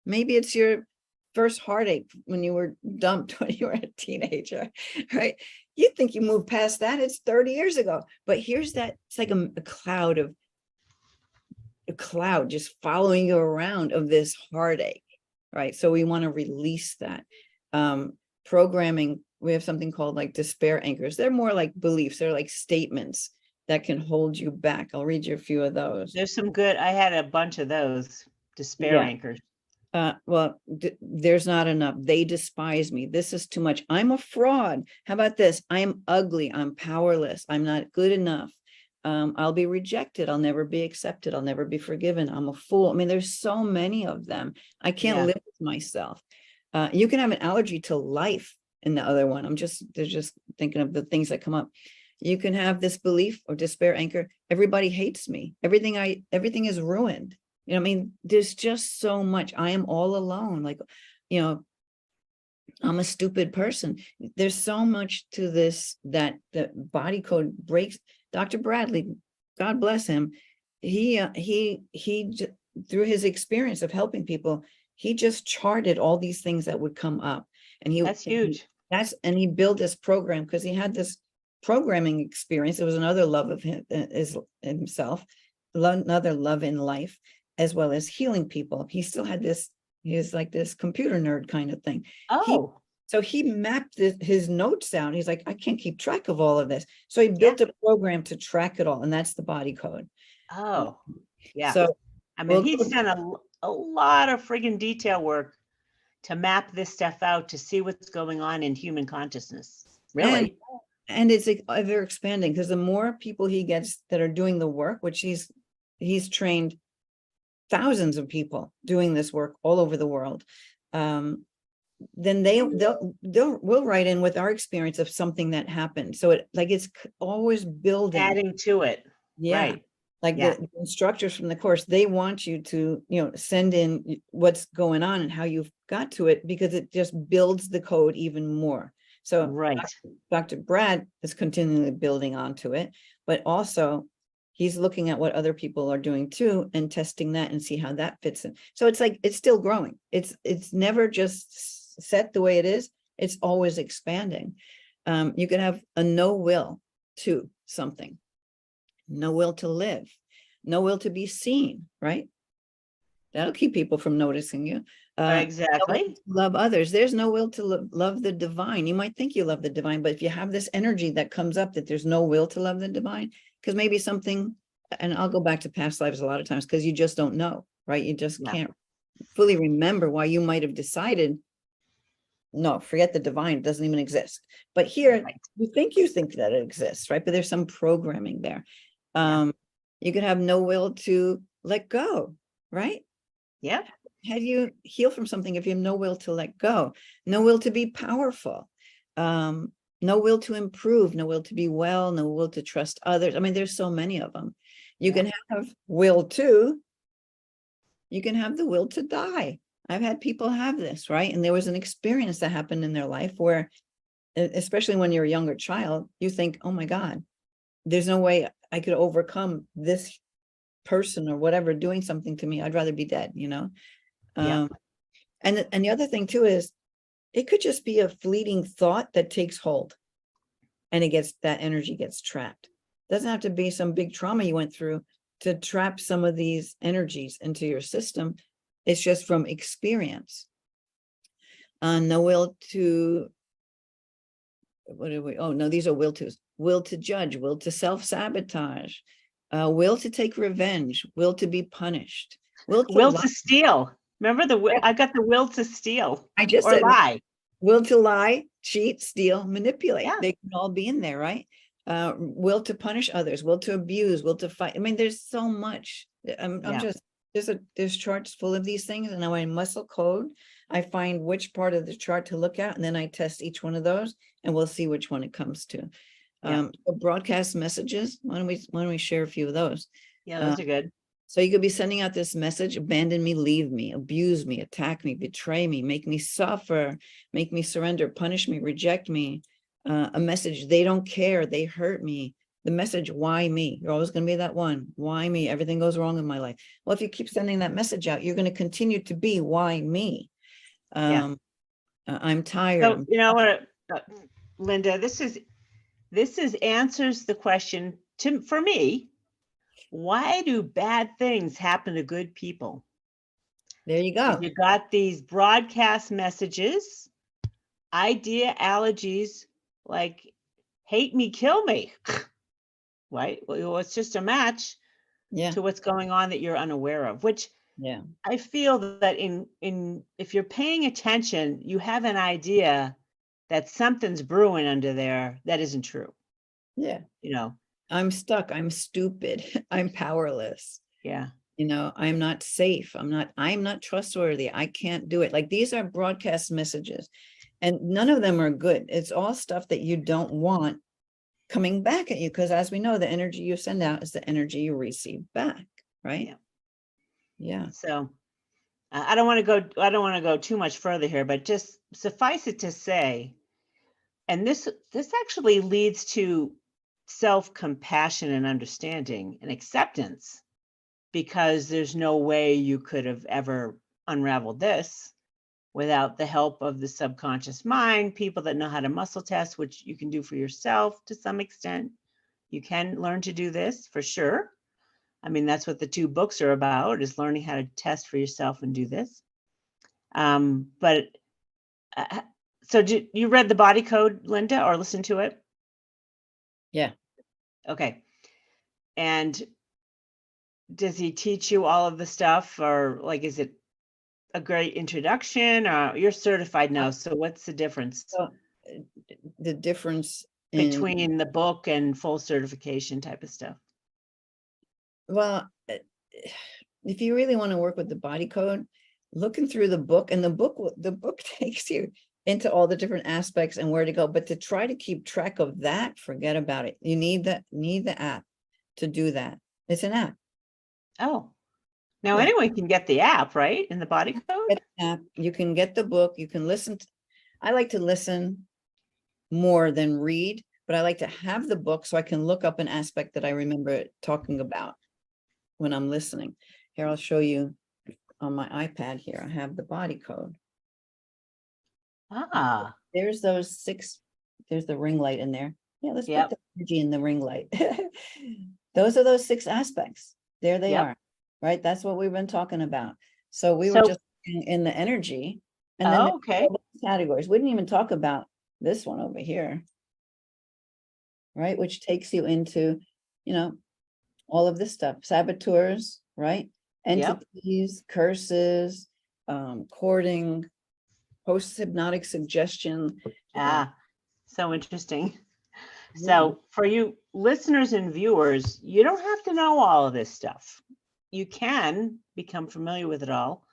Maybe it's your first heartache when you were dumped when you were a teenager, right? You think you moved past that. It's 30 years ago. But here's that, it's like a cloud just following you around of this heartache, right? So we want to release that. Programming, we have something called like despair anchors. They're more like beliefs. They're like statements that can hold you back. I'll read you a few of those. There's some good, I had a bunch of those despair anchors. There's not enough. They despise me. This is too much. I'm a fraud. How about this? I'm ugly. I'm powerless. I'm not good enough. I'll be rejected. I'll never be accepted. I'll never be forgiven. I'm a fool. I mean, there's so many of them. I can't live with myself. You can have an allergy to life in the other one. They're just thinking of the things that come up. You can have this belief or despair anchor. Everybody hates me. Everything is ruined. You know, I mean, there's just so much. I am all alone. Like, I'm a stupid person. There's so much to this that the body code breaks. Dr. Bradley, God bless him. He through his experience of helping people, he just charted all these things that would come up. And that's huge. And he built this program because he had this programming experience. It was another love of himself, another love in life, as well as healing people. He still had this, he's like this computer nerd kind of thing. So he mapped his notes out. He's like, I can't keep track of all of this. So he built a program to track it all. And that's the body code. So I mean, well, he's done a lot of friggin' detail work to map this stuff out to see what's going on in human consciousness. Really. And it's ever expanding because the more people he gets that are doing the work, which he's trained thousands of people doing this work all over the world. Then we'll write in with our experience of something that happened. So it's always building, adding to it. Yeah. Right. Like the instructors from the course, they want you to, send in what's going on and how you've got to it, because it just builds the code even more. So Right. Dr. Brad is continually building onto it, but also he's looking at what other people are doing too and testing that and see how that fits in. So it's like, it's still growing. It's never just set the way it is. It's always expanding. You can have a no will to something, no will to live, no will to be seen, right? That'll keep people from noticing you. Exactly. Love others. There's no will to love the divine. You might think you love the divine, but if you have this energy that comes up that there's no will to love the divine, because maybe something, and I'll go back to past lives a lot of times, because you just don't know, right? You just can't fully remember why you might have decided, no, forget the divine, it doesn't even exist. But here, you think that it exists, right? But there's some programming there. You could have no will to let go, right? Yeah. How do you heal from something if you have no will to let go? No will to be powerful, no will to improve, no will to be well, no will to trust others. I mean, there's so many of them. You can have will to, you can have the will to die. I've had people have this, right? And there was an experience that happened in their life where, especially when you're a younger child, you think, oh my God, there's no way I could overcome this person or whatever doing something to me. I'd rather be dead, And the other thing too is it could just be a fleeting thought that takes hold and that energy gets trapped. Doesn't have to be some big trauma you went through to trap some of these energies into your system. It's just from experience. No will to, these are will tos. Will to judge, will to self-sabotage, will to take revenge, will to be punished, will to steal. Remember I got the will to steal. I just said lie. Will to lie, cheat, steal, manipulate. They can all be in there, right? Will to punish others, will to abuse, will to fight. I mean, there's so much. I'm just, there's charts full of these things. And now I muscle code, I find which part of the chart to look at, and then I test each one of those, and we'll see which one it comes to. Broadcast messages. Why don't we share a few of those? Yeah, those are good. So you could be sending out this message: abandon me, leave me, abuse me, attack me, betray me, make me suffer, make me surrender, punish me, reject me. A message: they don't care, they hurt me. The message: why me? You're always going to be that one. Why me? Everything goes wrong in my life. Well, if you keep sending that message out, you're going to continue to be why me. I'm tired. So, you know what, Linda, this is answers the question for me. Why do bad things happen to good people? There you go. You got these broadcast messages, ideologies like hate me, kill me. Right? Well, it's just a match to what's going on that you're unaware of, which I feel that in if you're paying attention, you have an idea that something's brewing under there that isn't true. Yeah. I'm stuck. I'm stupid. I'm powerless. Yeah. I'm not safe. I'm not trustworthy. I can't do it. Like, these are broadcast messages, and none of them are good. It's all stuff that you don't want coming back at you, because as we know, the energy you send out is the energy you receive back. Right. Yeah. So I don't want to go too much further here, but just suffice it to say, and this actually leads to self-compassion and understanding and acceptance, because there's no way you could have ever unraveled this without the help of the subconscious mind, people that know how to muscle test, which you can do for yourself to some extent. You can learn to do this for sure. I mean, that's what the 2 books are about, is learning how to test for yourself and do this. So you read the body code, Linda, or listened to it? Yeah. Okay. And does he teach you all of the stuff, or like, is it a great introduction? You're certified now, so what's the difference? So the difference between the book and full certification type of stuff? Well, if you really want to work with the body code, looking through the book, and the book takes you into all the different aspects and where to go. But to try to keep track of that, forget about it. You need the app to do that. It's an app. Oh, now Yeah. anyone can get the app, right? In the body code? Get the app. You can get the book. You can listen. I like to listen more than read, but I like to have the book so I can look up an aspect that I remember talking about when I'm listening. Here, I'll show you on my iPad here. I have the body code. Ah, There's those 6, there's the ring light in there. Yeah, let's Yep. put the energy in the ring light. Those are those 6 aspects. There they Yep. are, right? That's what we've been talking about. So we were So- just in the energy, and then oh, okay. categories. We didn't even talk about this one over here, right? Which takes you into, all of this stuff, saboteurs, right? Yep. Entities, curses, courting, post-hypnotic suggestion. Ah, so interesting. So for you listeners and viewers, you don't have to know all of this stuff. You can become familiar with it all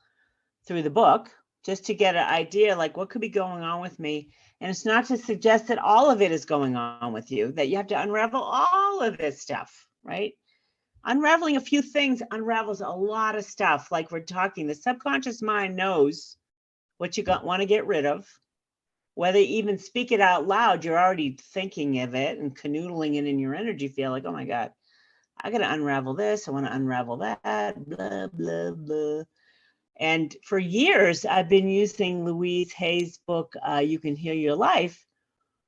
through the book, just to get an idea, like what could be going on with me. And it's not to suggest that all of it is going on with you, that you have to unravel all of this stuff, right? Unraveling a few things unravels a lot of stuff. Like we're talking, the subconscious mind knows what you want to get rid of. Whether you even speak it out loud, you're already thinking of it and canoodling it in your energy field. Like, oh my God, I got to unravel this. I want to unravel that, blah, blah, blah. And for years, I've been using Louise Hay's book, You Can Heal Your Life,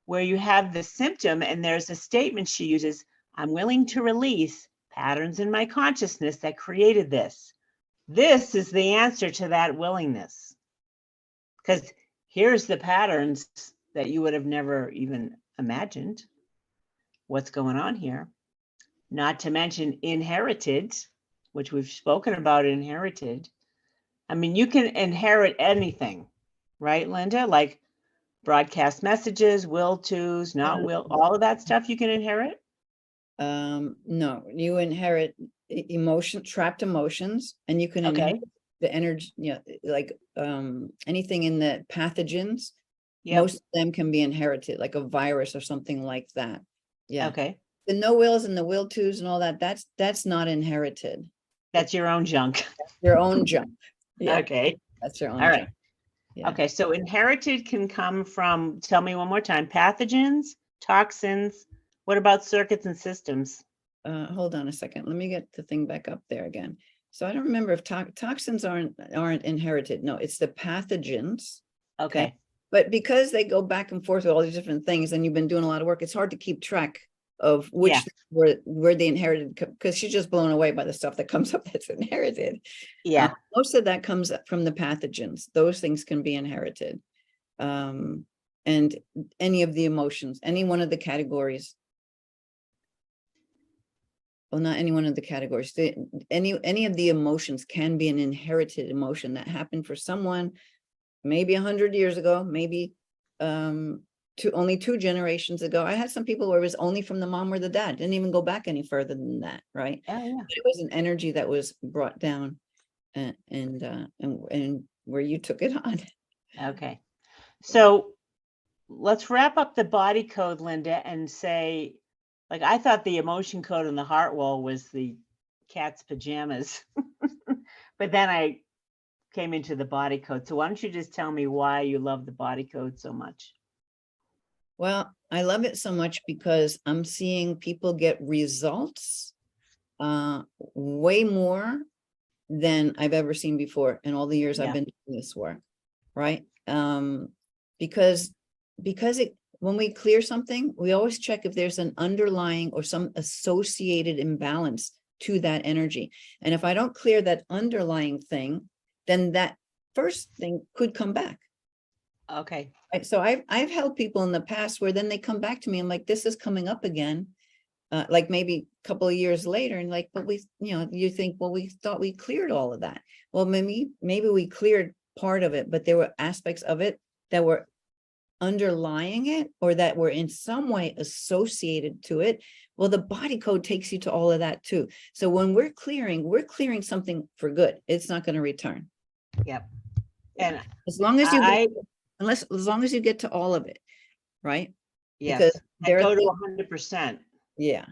where you have the symptom and there's a statement she uses, I'm willing to release patterns in my consciousness that created this. This is the answer to that willingness. Because here's the patterns that you would have never even imagined. What's going on here? Not to mention inherited, which we've spoken about inherited. I mean, you can inherit anything, right, Linda? Like broadcast messages, will tos, not will, all of that stuff you can inherit? No, you inherit trapped emotions, and you can inherit the energy, like anything in the pathogens. Yep. Most of them can be inherited, like a virus or something like that. Yeah. Okay. The no wills and the will tos and all that, that's not inherited. That's your own junk. Your own junk. Yeah. Okay. That's your own All right. junk. Yeah. Okay, so inherited can come from, tell me one more time, pathogens, toxins. What about circuits and systems? Hold on a second. Let me get the thing back up there again. So I don't remember if toxins aren't inherited. No, it's the pathogens. Okay. But because they go back and forth with all these different things, and you've been doing a lot of work, it's hard to keep track of which were they inherited, because she's just blown away by the stuff that comes up that's inherited. Yeah. Most of that comes from the pathogens. Those things can be inherited. And any of the emotions, any one of the categories. Well, not any one of the categories. Any of the emotions can be an inherited emotion that happened for someone maybe 100 years ago, maybe only 2 generations ago. I had some people where it was only from the mom or the dad, didn't even go back any further than that, right? Oh, yeah. But it was an energy that was brought down, and where you took it on. Okay. So let's wrap up the body code, Linda, and say, like, I thought the emotion code in the heart wall was the cat's pajamas, but then I came into the body code. So why don't you just tell me why you love the body code so much? Well, I love it so much because I'm seeing people get results way more than I've ever seen before in all the years I've been doing this work, right? Because when we clear something, we always check if there's an underlying or some associated imbalance to that energy. And if I don't clear that underlying thing, then that first thing could come back. Okay. Right? So I've helped people in the past where then they come back to me and like, this is coming up again. Like maybe a couple of years later, and like, but we, you think, well, we thought we cleared all of that. Well, maybe we cleared part of it, but there were aspects of it that were underlying it, or that were in some way associated to it. Well, the body code takes you to all of that too. So when we're clearing something for good. It's not going to return. Yep. And as long as you get to all of it, right? Yes. Because go to 100%. Yeah.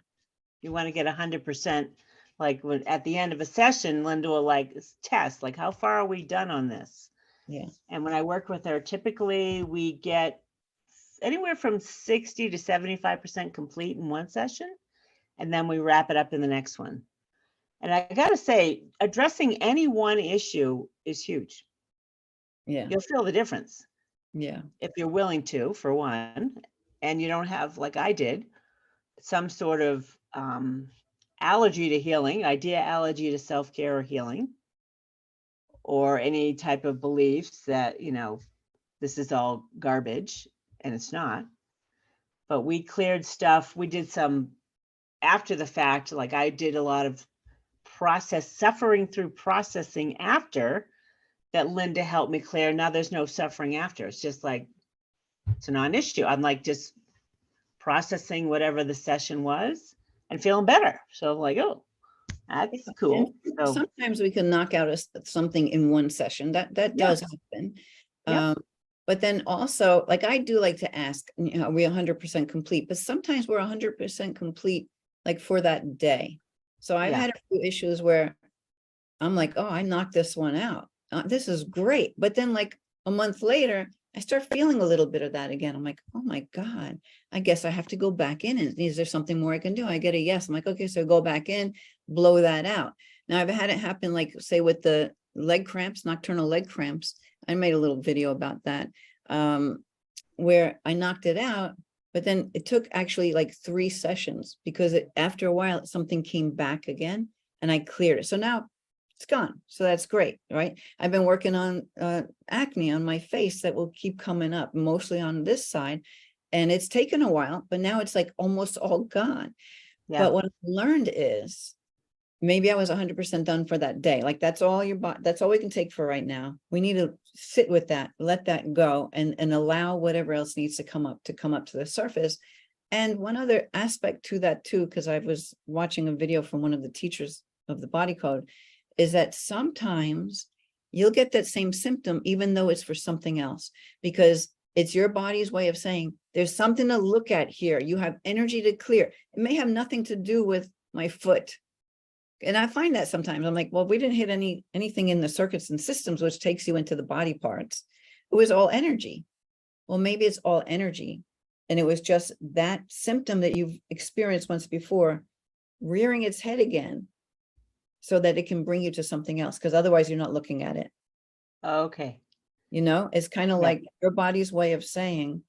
You want to get 100%. Like when at the end of a session, Linda will like test, like, how far are we done on this? Yeah. And when I work with her, typically we get anywhere from 60 to 75% complete in one session, and then we wrap it up in the next one. And I got to say, addressing any one issue is huge. Yeah. You'll feel the difference Yeah. if you're willing to, for one, and you don't have, like I did, some sort of allergy to healing, idea allergy to self-care or healing, or any type of beliefs that, this is all garbage, and it's not. But we cleared stuff. We did some after the fact, like I did a lot of suffering through processing after that Linda helped me clear. Now there's no suffering after. It's just like, it's a non-issue. I'm like just processing whatever the session was and feeling better. So like, oh, that's cool. And So sometimes we can knock out something in one session. That does happen. Yep. But then also, like I do like to ask, are we 100% complete? But sometimes we're 100% complete, like for that day. So I've had a few issues where I'm like, oh, I knocked this one out. This is great. But then like a month later, I start feeling a little bit of that again. I'm like, oh my God, I guess I have to go back in. And is there something more I can do? I get a yes. I'm like, okay, so go back in, blow that out. Now I've had it happen, like say with the leg cramps, nocturnal leg cramps. I made a little video about that, where I knocked it out, but then it took actually like 3 sessions because after a while, something came back again and I cleared it. So now it's gone. So that's great, right? I've been working on acne on my face that will keep coming up, mostly on this side. And it's taken a while, but now it's like almost all gone. yeah. But what I learned is maybe I was 100% done for that day. Like that's all that's all we can take for right now. We need to sit with that, let that go and allow whatever else needs to come up to the surface. And one other aspect to that too, because I was watching a video from one of the teachers of the body code, is that sometimes you'll get that same symptom, even though it's for something else, because it's your body's way of saying, there's something to look at here. You have energy to clear. It may have nothing to do with my foot. And I find that sometimes I'm like, well, we didn't hit anything in the circuits and systems, which takes you into the body parts. It was all energy. Well, maybe it's all energy. And it was just that symptom that you've experienced once before, rearing its head again, so that it can bring you to something else, because otherwise you're not looking at it. Okay. It's kind of like your body's way of saying,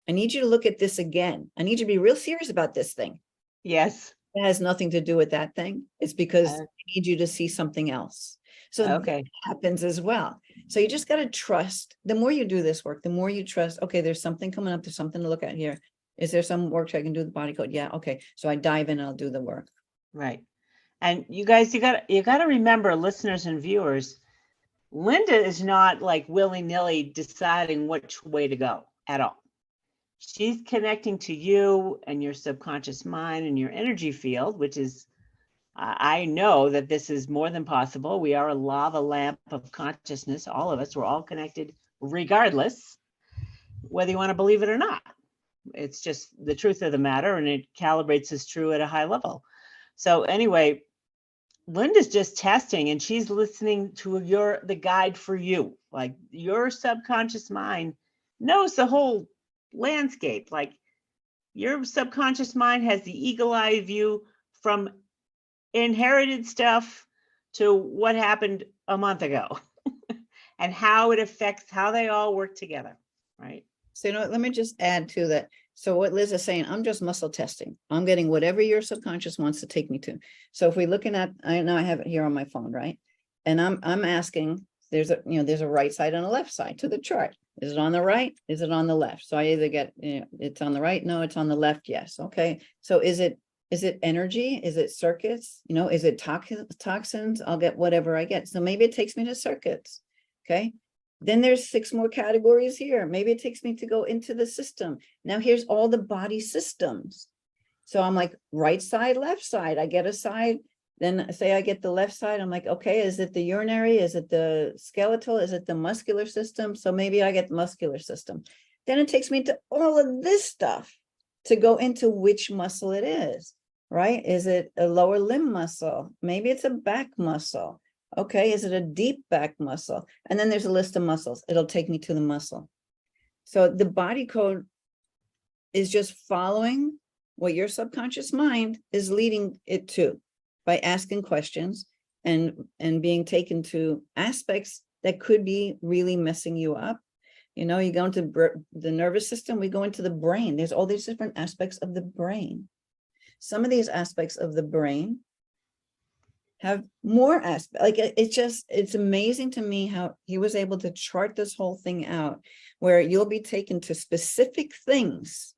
I need you to look at this again. I need you to be real serious about this thing. Yes. It has nothing to do with that thing. It's because I need you to see something else. So that happens as well. So you just got to trust. The more you do this work, the more you trust, okay, there's something coming up. There's something to look at here. Is there some work I can do the body code? Yeah. Okay. So I dive in and I'll do the work. Right. And you guys, you got to remember, listeners and viewers, Linda is not like willy-nilly deciding which way to go at all. She's connecting to you and your subconscious mind and your energy field, which is, I know that this is more than possible. We are a lava lamp of consciousness. All of us, we're all connected regardless, whether you want to believe it or not. It's just the truth of the matter, and it calibrates as true at a high level. So anyway, Linda's just testing and she's listening to the guide for you. Like your subconscious mind knows the whole landscape. Like your subconscious mind has the eagle eye view from inherited stuff to what happened a month ago and how it affects how they all work together. Right. So, let me just add to that. So what Liz is saying, I'm just muscle testing. I'm getting whatever your subconscious wants to take me to. So if we're looking at, I know I have it here on my phone, right? And I'm asking, there's a right side and a left side to the chart. Is it on the right? Is it on the left? So I either get, it's on the right. No, it's on the left. Yes. Okay. So is it energy? Is it circuits? Is it toxins? I'll get whatever I get. So maybe it takes me to circuits. Okay. Then there's 6 more categories here. Maybe it takes me to go into the system. Now here's all the body systems. So I'm like, right side, left side. I get a side. Then say I get the left side. I'm like, okay, is it the urinary? Is it the skeletal? Is it the muscular system? So maybe I get the muscular system. Then it takes me to all of this stuff to go into which muscle it is. right? Is it a lower limb muscle? Maybe it's a back muscle. Okay, is it a deep back muscle? And then there's a list of muscles. It'll take me to the muscle. So the body code is just following what your subconscious mind is leading it to by asking questions and being taken to aspects that could be really messing you up. You know, you go into the nervous system, we go into the brain. There's all these different aspects of the brain. Some of these aspects of the brain have more aspects. Like it's amazing to me how he was able to chart this whole thing out, where you'll be taken to specific things,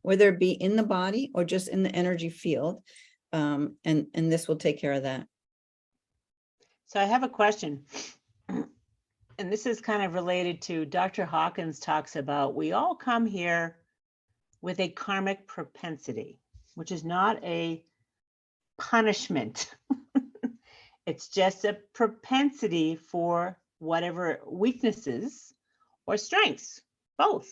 whether it be in the body or just in the energy field. And this will take care of that. So I have a question. And this is kind of related to Dr. Hawkins talks about, we all come here with a karmic propensity, which is not a punishment. It's just a propensity for whatever weaknesses or strengths, both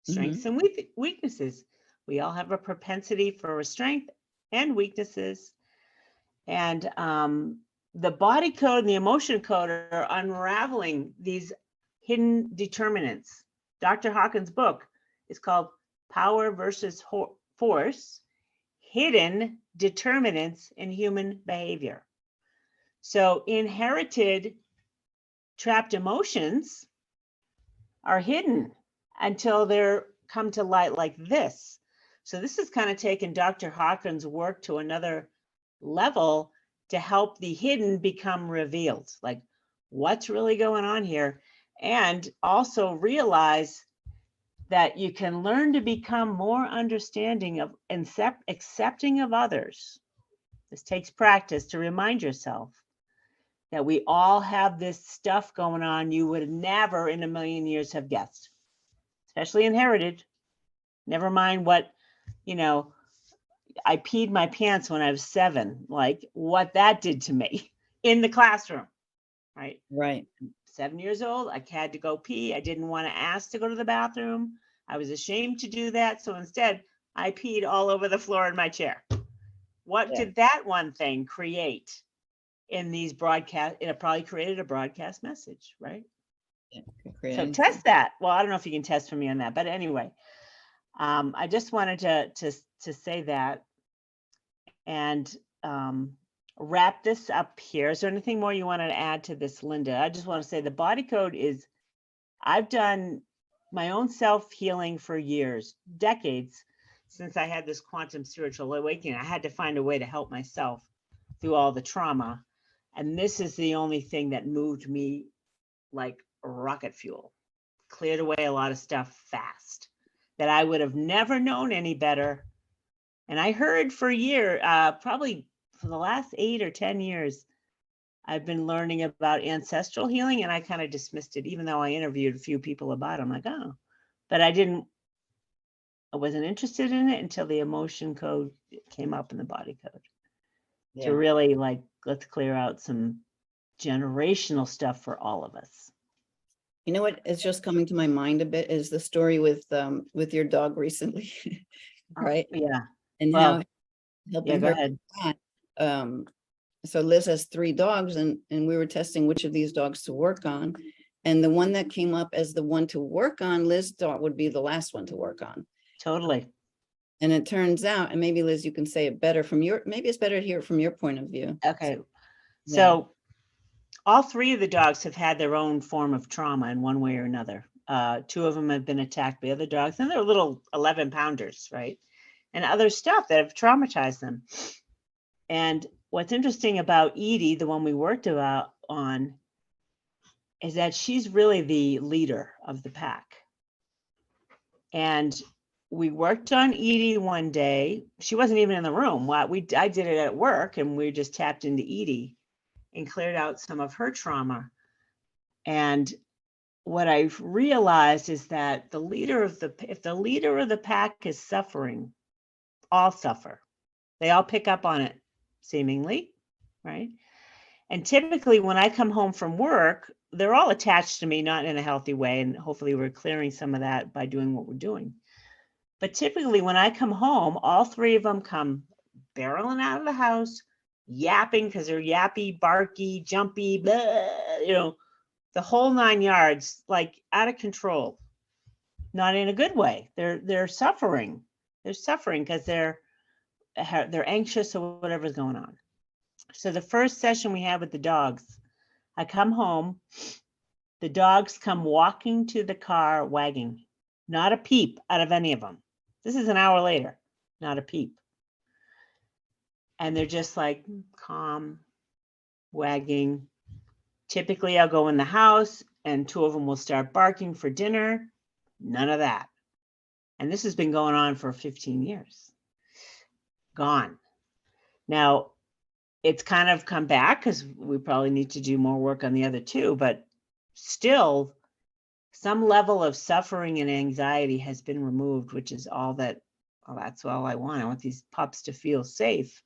strengths and weaknesses. We all have a propensity for a strength and weaknesses. And the body code and the emotion code are unraveling these hidden determinants. Dr. Hawkins' book is called Power versus Force, Hidden Determinants in Human Behavior. So inherited trapped emotions are hidden until they're come to light like this. So this is kind of taking Dr. Hawkins' work to another level to help the hidden become revealed, like what's really going on here, and also realize that you can learn to become more understanding of and accepting of others. This takes practice to remind yourself that we all have this stuff going on you would never in a million years have guessed, especially inherited. Never mind what, you know, I peed my pants when I was 7, like what that did to me in the classroom, right? Right. 7 years old, I had to go pee. I didn't want to ask to go to the bathroom. I was ashamed to do that. So instead, I peed all over the floor in my chair. What did that one thing create in these broadcasts? It probably created a broadcast message, right? Yeah, so test that. Well, I don't know if you can test for me on that, but anyway, I just wanted to say that and wrap this up here. Is there anything more you wanted to add to this, Linda? I just want to say the body code is, I've done my own self-healing for years, decades, since I had this quantum spiritual awakening. I had to find a way to help myself through all the trauma. And this is the only thing that moved me like rocket fuel, cleared away a lot of stuff fast that I would have never known any better. And I heard for a year, probably for the last 8 or 10 years, I've been learning about ancestral healing, and I kind of dismissed it, even though I interviewed a few people about it. I'm like, oh, but I wasn't interested in it until the emotion code came up in the body code to really like, let's clear out some generational stuff for all of us. You know what is just coming to my mind a bit is the story with your dog recently, right? Yeah. And Well, how helping go her ahead. with that. So Liz has 3 dogs, and we were testing which of these dogs to work on. And the one that came up as the one to work on, Liz thought would be the last one to work on. Totally. And it turns out, and maybe Liz, you can say it better maybe it's better to hear it from your point of view. Okay. So all 3 of the dogs have had their own form of trauma in one way or another. 2 of them have been attacked by other dogs, and they're little 11-pounders, right? And other stuff that have traumatized them. And what's interesting about Edie, the one we worked on, is that she's really the leader of the pack. And we worked on Edie one day. She wasn't even in the room. I did it at work, and we just tapped into Edie and cleared out some of her trauma. And what I've realized is that if the leader of the pack is suffering, all suffer. They all pick up on it, seemingly, right? And typically when I come home from work, they're all attached to me, not in a healthy way. And hopefully we're clearing some of that by doing what we're doing. But typically when I come home, all 3 of them come barreling out of the house, yapping because they're yappy, barky, jumpy, blah, you know, the whole 9 yards, like out of control. Not in a good way. They're suffering. They're suffering because they're anxious or whatever's going on. So the first session we had with the dogs, I come home, the dogs come walking to the car wagging, not a peep out of any of them. This is an hour later, not a peep. And they're just like calm, wagging. Typically, I'll go in the house and 2 of them will start barking for dinner. None of that. And this has been going on for 15 years. Gone. Now, it's kind of come back because we probably need to do more work on the other 2, but still some level of suffering and anxiety has been removed, which is all that, well, that's all I want. I want these pups to feel safe.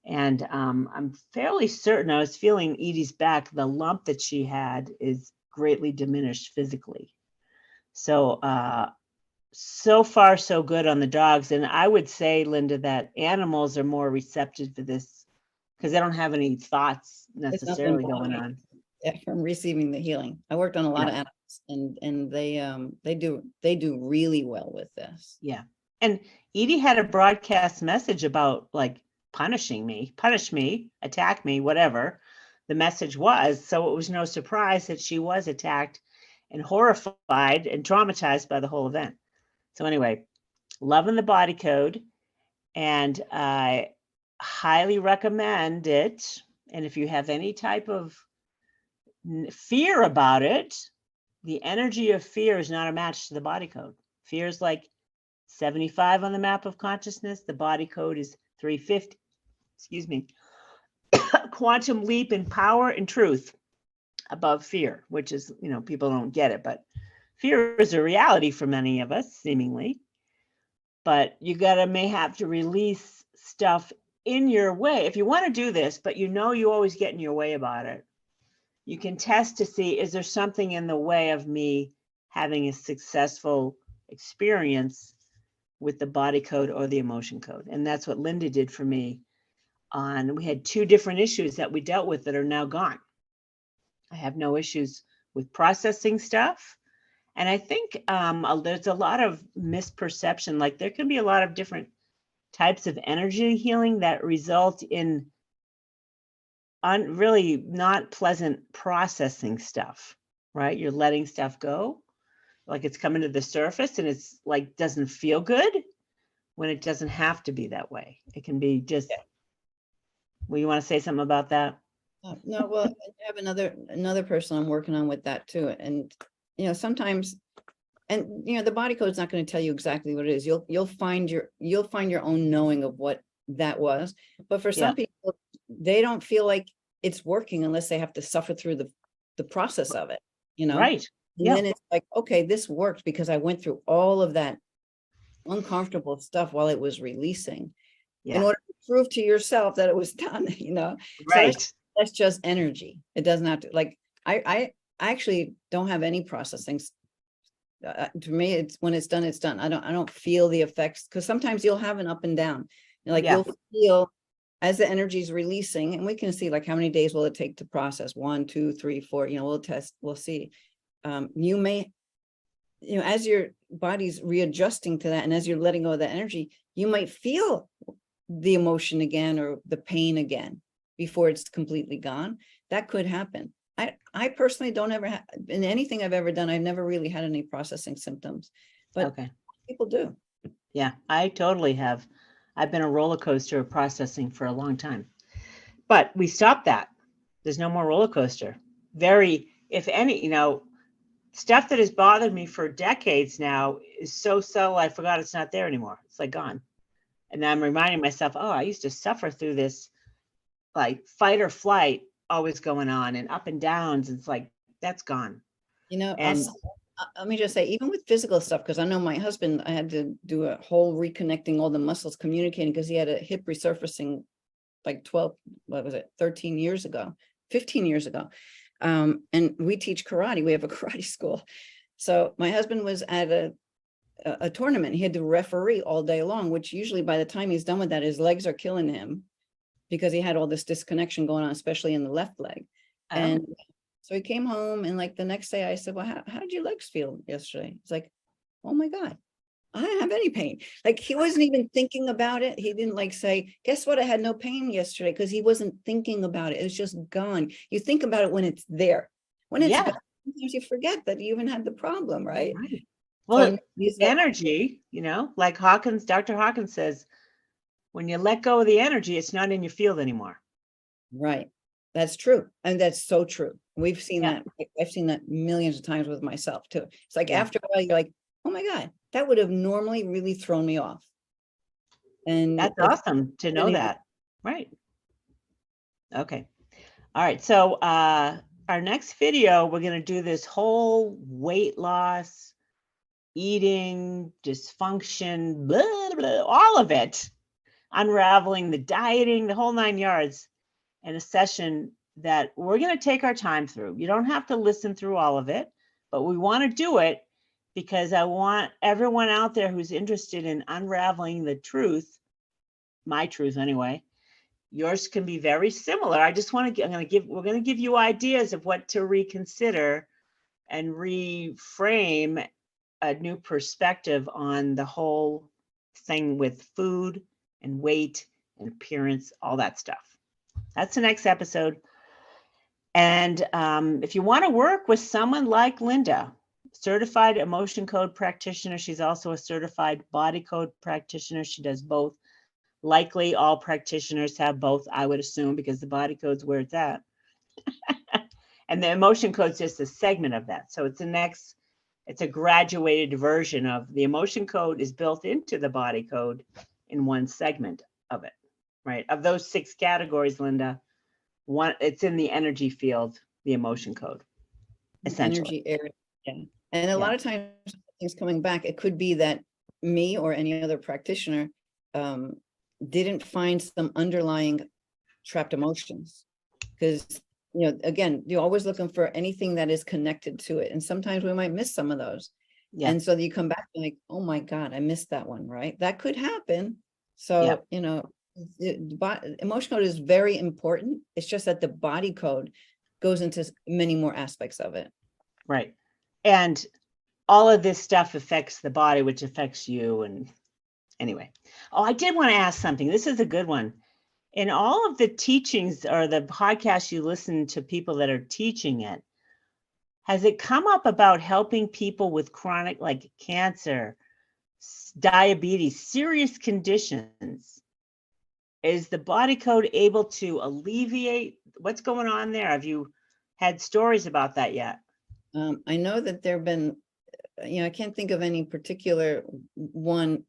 And I'm fairly certain, I was feeling Edie's back, the lump that she had is greatly diminished physically. So, so far, so good on the dogs. And I would say, Linda, that animals are more receptive to this because they don't have any thoughts necessarily going on. Yeah, from receiving the healing. I worked on a lot of animals, and they do really well with this. Yeah. And Edie had a broadcast message about like punish me, attack me, whatever the message was. So it was no surprise that she was attacked and horrified and traumatized by the whole event. So anyway, loving the body code, and I highly recommend it. And if you have any type of fear about it, the energy of fear is not a match to the body code. Fear is like 75 on the map of consciousness. The body code is 350. Excuse me. Quantum leap in power and truth above fear, which is, you know, people don't get it, but fear is a reality for many of us, seemingly. But you may have to release stuff in your way. If you want to do this, but you know you always get in your way about it, you can test to see, is there something in the way of me having a successful experience with the body code or the emotion code? And that's what Linda did for me. We had 2 different issues that we dealt with that are now gone. I have no issues with processing stuff. And I think there's a lot of misperception. Like there can be a lot of different types of energy healing that result in really not pleasant processing stuff, right? You're letting stuff go, like it's coming to the surface and it's like doesn't feel good when it doesn't have to be that way. It can be just, well, you want to say something about that? No, well, I have another person I'm working on with that too. And, you know, sometimes, and, you know, the body code is not going to tell you exactly what it is. You'll find your own knowing of what that was. But for some people, they don't feel like it's working unless they have to suffer through the process of it, you know? Right. And then it's like, okay, this worked because I went through all of that uncomfortable stuff while it was releasing in order to prove to yourself that it was done, you know? Right. So that's just energy. It doesn't have to, like, I actually don't have any processing. To me, it's when it's done, it's done. I don't feel the effects, because sometimes you'll have an up and down. Like you'll feel as the energy is releasing, and we can see like how many days will it take to process. 1, 2, 3, 4, you know, we'll test, we'll see. You may, you know, as your body's readjusting to that, and as you're letting go of that energy, you might feel the emotion again or the pain again before it's completely gone. That could happen. I personally don't ever have, in anything I've ever done, I've never really had any processing symptoms, but people do. Yeah, I totally have. I've been a roller coaster of processing for a long time, but we stopped that. There's no more roller coaster. If any, you know, stuff that has bothered me for decades now is so subtle, I forgot it's not there anymore. It's like gone. And I'm reminding myself, oh, I used to suffer through this, like fight or flight always going on and up and downs. It's like, that's gone. You know, and let me just say, even with physical stuff, because I know my husband, I had to do a whole reconnecting all the muscles, communicating, because he had a hip resurfacing like 13 years ago, 15 years ago. And we teach karate. We have a karate school. So my husband was at a tournament. He had to referee all day long, which usually by the time he's done with that, his legs are killing him because he had all this disconnection going on, especially in the left leg. Oh. And so he came home, and like the next day I said, well, how did your legs feel yesterday? He's like, oh my God, I don't have any pain. Like he wasn't even thinking about it. He didn't like say, guess what? I had no pain yesterday, because he wasn't thinking about it. It was just gone. You think about it when it's there. When it's gone, sometimes you forget that you even had the problem, right? Right. Well, So he's energy, like Dr. Hawkins says, when you let go of the energy, it's not in your field anymore. right. That's true. And that's so true. We've seen Yeah. that. I've seen that millions of times with myself too. It's like Yeah. after a while, you're like, oh my God, that would have normally really thrown me off. And That's awesome to know that. Right. Okay. All right. So our next video, we're going to do this whole weight loss, eating, dysfunction, blah, blah, all of it, unraveling the dieting, the whole 9 yards, in a session that we're going to take our time through. You don't have to listen through all of it, but we want to do it because I want everyone out there who's interested in unraveling the truth, my truth anyway. Yours can be very similar. I just want to, we're going to give you ideas of what to reconsider and reframe a new perspective on the whole thing with food and weight and appearance, all that stuff. That's the next episode. And if you want to work with someone like Linda, certified emotion code practitioner, she's also a certified body code practitioner. She does both. Likely all practitioners have both, I would assume, because the body code's where it's at. And the emotion code's just a segment of that. So it's a graduated version of the emotion code is built into the body code in one segment of it, right? Of those 6 categories, Linda, it's in the energy field, the emotion code, essentially. Energy area. Yeah. And a lot of times things coming back, it could be that me or any other practitioner didn't find some underlying trapped emotions, because again, you're always looking for anything that is connected to it, and sometimes we might miss some of those. And so you come back like, oh my God, I missed that one, right? That could happen. So emotion code is very important. It's just that the body code goes into many more aspects of it. Right. And all of this stuff affects the body, which affects you. And anyway, I did want to ask something. This is a good one. In all of the teachings or the podcasts you listen to people that are teaching it, has it come up about helping people with chronic, like cancer, diabetes, serious conditions? Is the body code able to alleviate what's going on there? Have you had stories about that yet? I know that there have been, I can't think of any particular one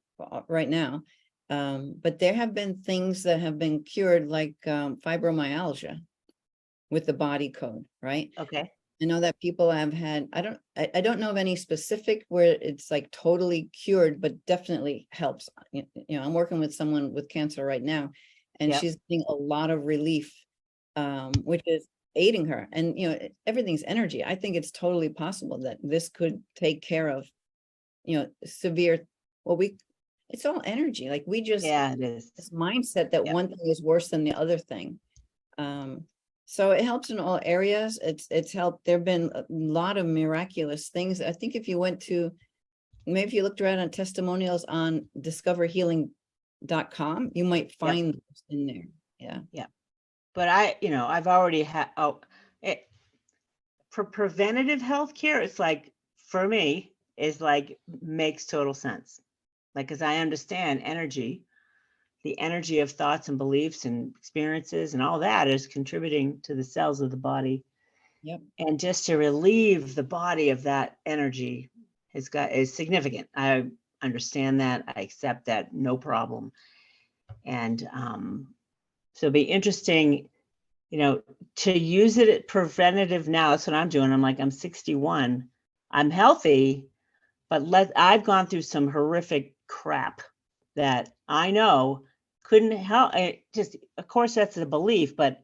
right now, but there have been things that have been cured, like fibromyalgia with the body code, right? Okay. I know that people have had, I don't know of any specific where it's like totally cured, but definitely helps. I'm working with someone with cancer right now, and she's getting a lot of relief, which is aiding her. And, everything's energy. I think it's totally possible that this could take care of, severe, it's all energy. Like we just, it is. this mindset that one thing is worse than the other thing. So it helps in all areas. It's helped. There've been a lot of miraculous things. I think if you went to, maybe if you looked around on testimonials on discoverhealing.com, you might find those in there. Yeah. Yeah. But I've already had, for preventative healthcare, it's like, for me, is like, makes total sense. Like, as I understand energy, the energy of thoughts and beliefs and experiences and all that is contributing to the cells of the body. Yep. And just to relieve the body of that energy is significant. I understand that. I accept that. No problem. And so it'd be interesting, to use it preventative now. That's what I'm doing. I'm like, I'm 61. I'm healthy, but I've gone through some horrific crap that I know couldn't help. Of course, that's the belief, but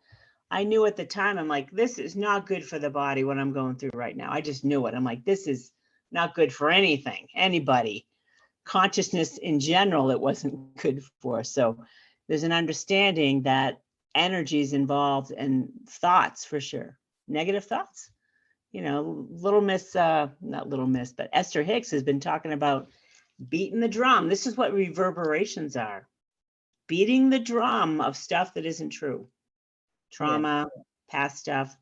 I knew at the time, I'm like, this is not good for the body, what I'm going through right now. I just knew it. I'm like, this is not good for anything, anybody. consciousness in general it wasn't good for. So there's an understanding that energy is involved and thoughts for sure. Negative thoughts. Little Miss, not Little Miss, but Esther Hicks has been talking about beating the drum. This is what reverberations are. Beating the drum of stuff that isn't true. Trauma, past stuff.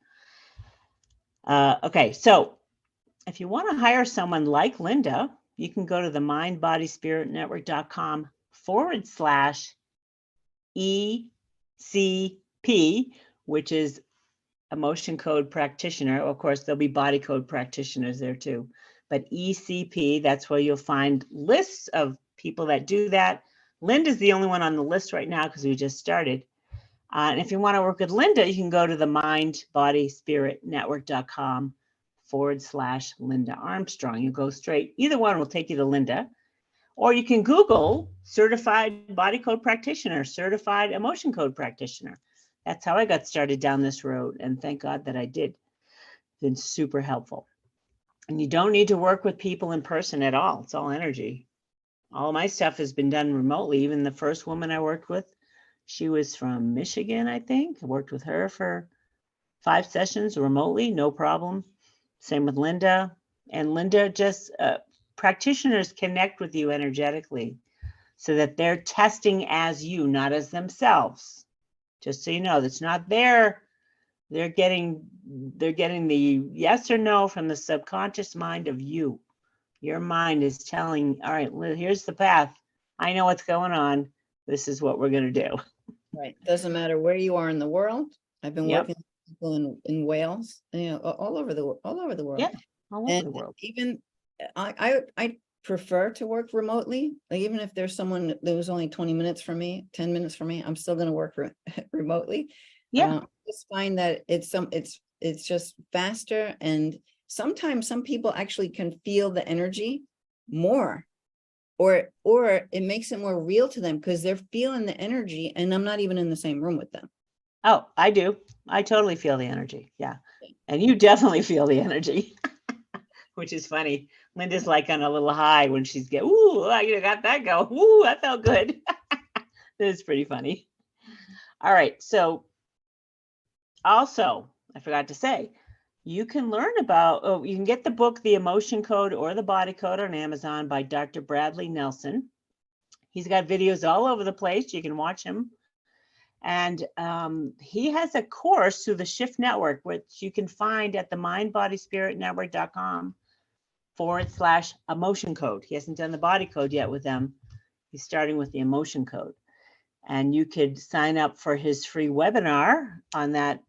Okay, so if you want to hire someone like Linda, you can go to the mindbodyspiritnetwork.com/ECP, which is emotion code practitioner. Of course, there'll be body code practitioners there too. But ECP, that's where you'll find lists of people that do that. Linda's the only one on the list right now because we just started. And if you want to work with Linda, you can go to the mindbodyspiritnetwork.com/Linda Armstrong. You go straight. Either one will take you to Linda. Or you can Google certified body code practitioner, certified emotion code practitioner. That's how I got started down this road. And thank God that I did. It's been super helpful. And you don't need to work with people in person at all. It's all energy. All of my stuff has been done remotely. Even the first woman I worked with, she was from Michigan, I think. I worked with her for 5 sessions remotely, no problem. Same with Linda. And Linda just, practitioners connect with you energetically so that they're testing as you, not as themselves. Just so you know, that's not they're getting the yes or no from the subconscious mind of you. Your mind is telling, all right, here's the path. I know what's going on. This is what we're going to do. Right. Doesn't matter where you are in the world. I've been Yep. working with people in Wales, all over the world. Yeah, all over the world. Even I prefer to work remotely. Like even if there's someone that was only 20 minutes from me, 10 minutes from me, I'm still going to work remotely. Yeah. I just find that it's just faster, and sometimes some people actually can feel the energy more, or it makes it more real to them because they're feeling the energy, and I'm not even in the same room with them. Oh, I do. I totally feel the energy. Yeah. And you definitely feel the energy, which is funny. Linda's like on a little high when she's ooh, I got that go. Ooh, that felt good. It's pretty funny. All right. So also, I forgot to say, you can learn about, you can get the book, The Emotion Code or the Body Code on Amazon by Dr. Bradley Nelson. He's got videos all over the place. You can watch him. And he has a course through the Shift Network, which you can find at the mindbodyspiritnetwork.com/emotion code. He hasn't done the body code yet with them. He's starting with the emotion code. And you could sign up for his free webinar on that.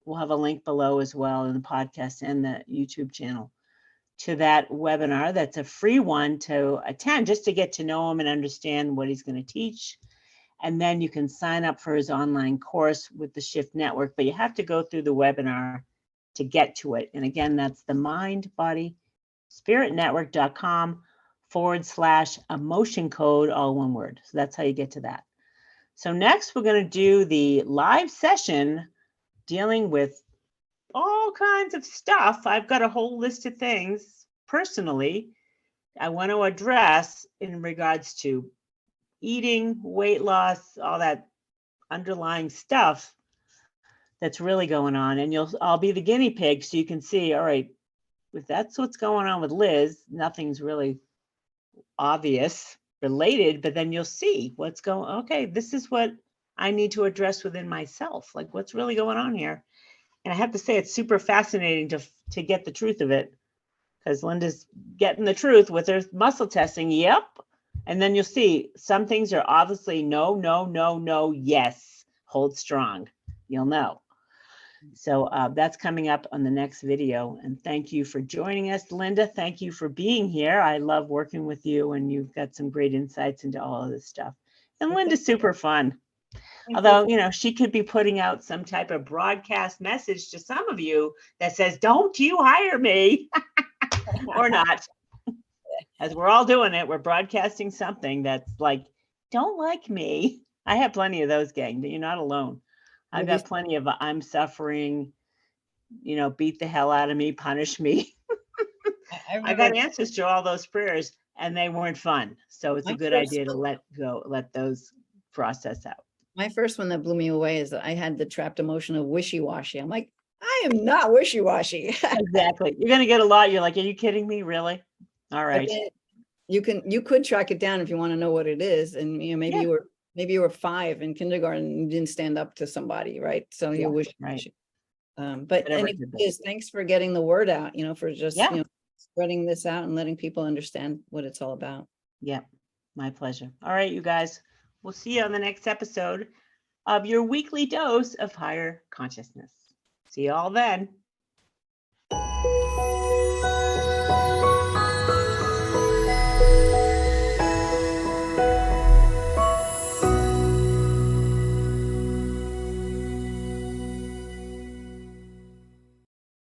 We'll have a link below as well in the podcast and the YouTube channel to that webinar. That's a free one to attend just to get to know him and understand what he's going to teach. And then you can sign up for his online course with the Shift Network, but you have to go through the webinar to get to it. And again, that's the mindbodyspiritnetwork.com/emotion code, all one word. So that's how you get to that. So next we're going to do the live session dealing with all kinds of stuff. I've got a whole list of things personally I want to address in regards to eating, weight loss, all that underlying stuff that's really going on. And I'll be the guinea pig so you can see, all right, if that's what's going on with Liz, nothing's really obvious related, but then you'll see what's going, okay, this is what I need to address within myself. Like what's really going on here? And I have to say, it's super fascinating to get the truth of it, because Linda's getting the truth with her muscle testing. Yep. And then you'll see some things are obviously no, no, no, no, yes, hold strong. You'll know. So that's coming up on the next video. And thank you for joining us, Linda. Thank you for being here. I love working with you, and you've got some great insights into all of this stuff. And Linda's super fun. Although, she could be putting out some type of broadcast message to some of you that says, don't you hire me, or not. As we're all doing it, we're broadcasting something that's like, don't like me. I have plenty of those, gang. You're not alone. I've got plenty of I'm suffering, beat the hell out of me, punish me. I got answers to all those prayers. and they weren't fun. So it's a My good first idea to one- let those process out. My first one that blew me away is that I had the trapped emotion of wishy-washy. I'm like, I am not wishy-washy. Exactly. You're gonna get a lot. You're like, are you kidding me? Really? All But right. then you could track it down if you want to know what it is. And maybe Yeah. you were 5 in kindergarten and you didn't stand up to somebody, right? So Yeah, you wish. right. But Whatever and it it could be. is, thanks for getting the word out, for just, Yeah. spreading this out and letting people understand what it's all about. Yeah. My pleasure. All right, you guys. We'll see you on the next episode of your weekly dose of higher consciousness. See you all then.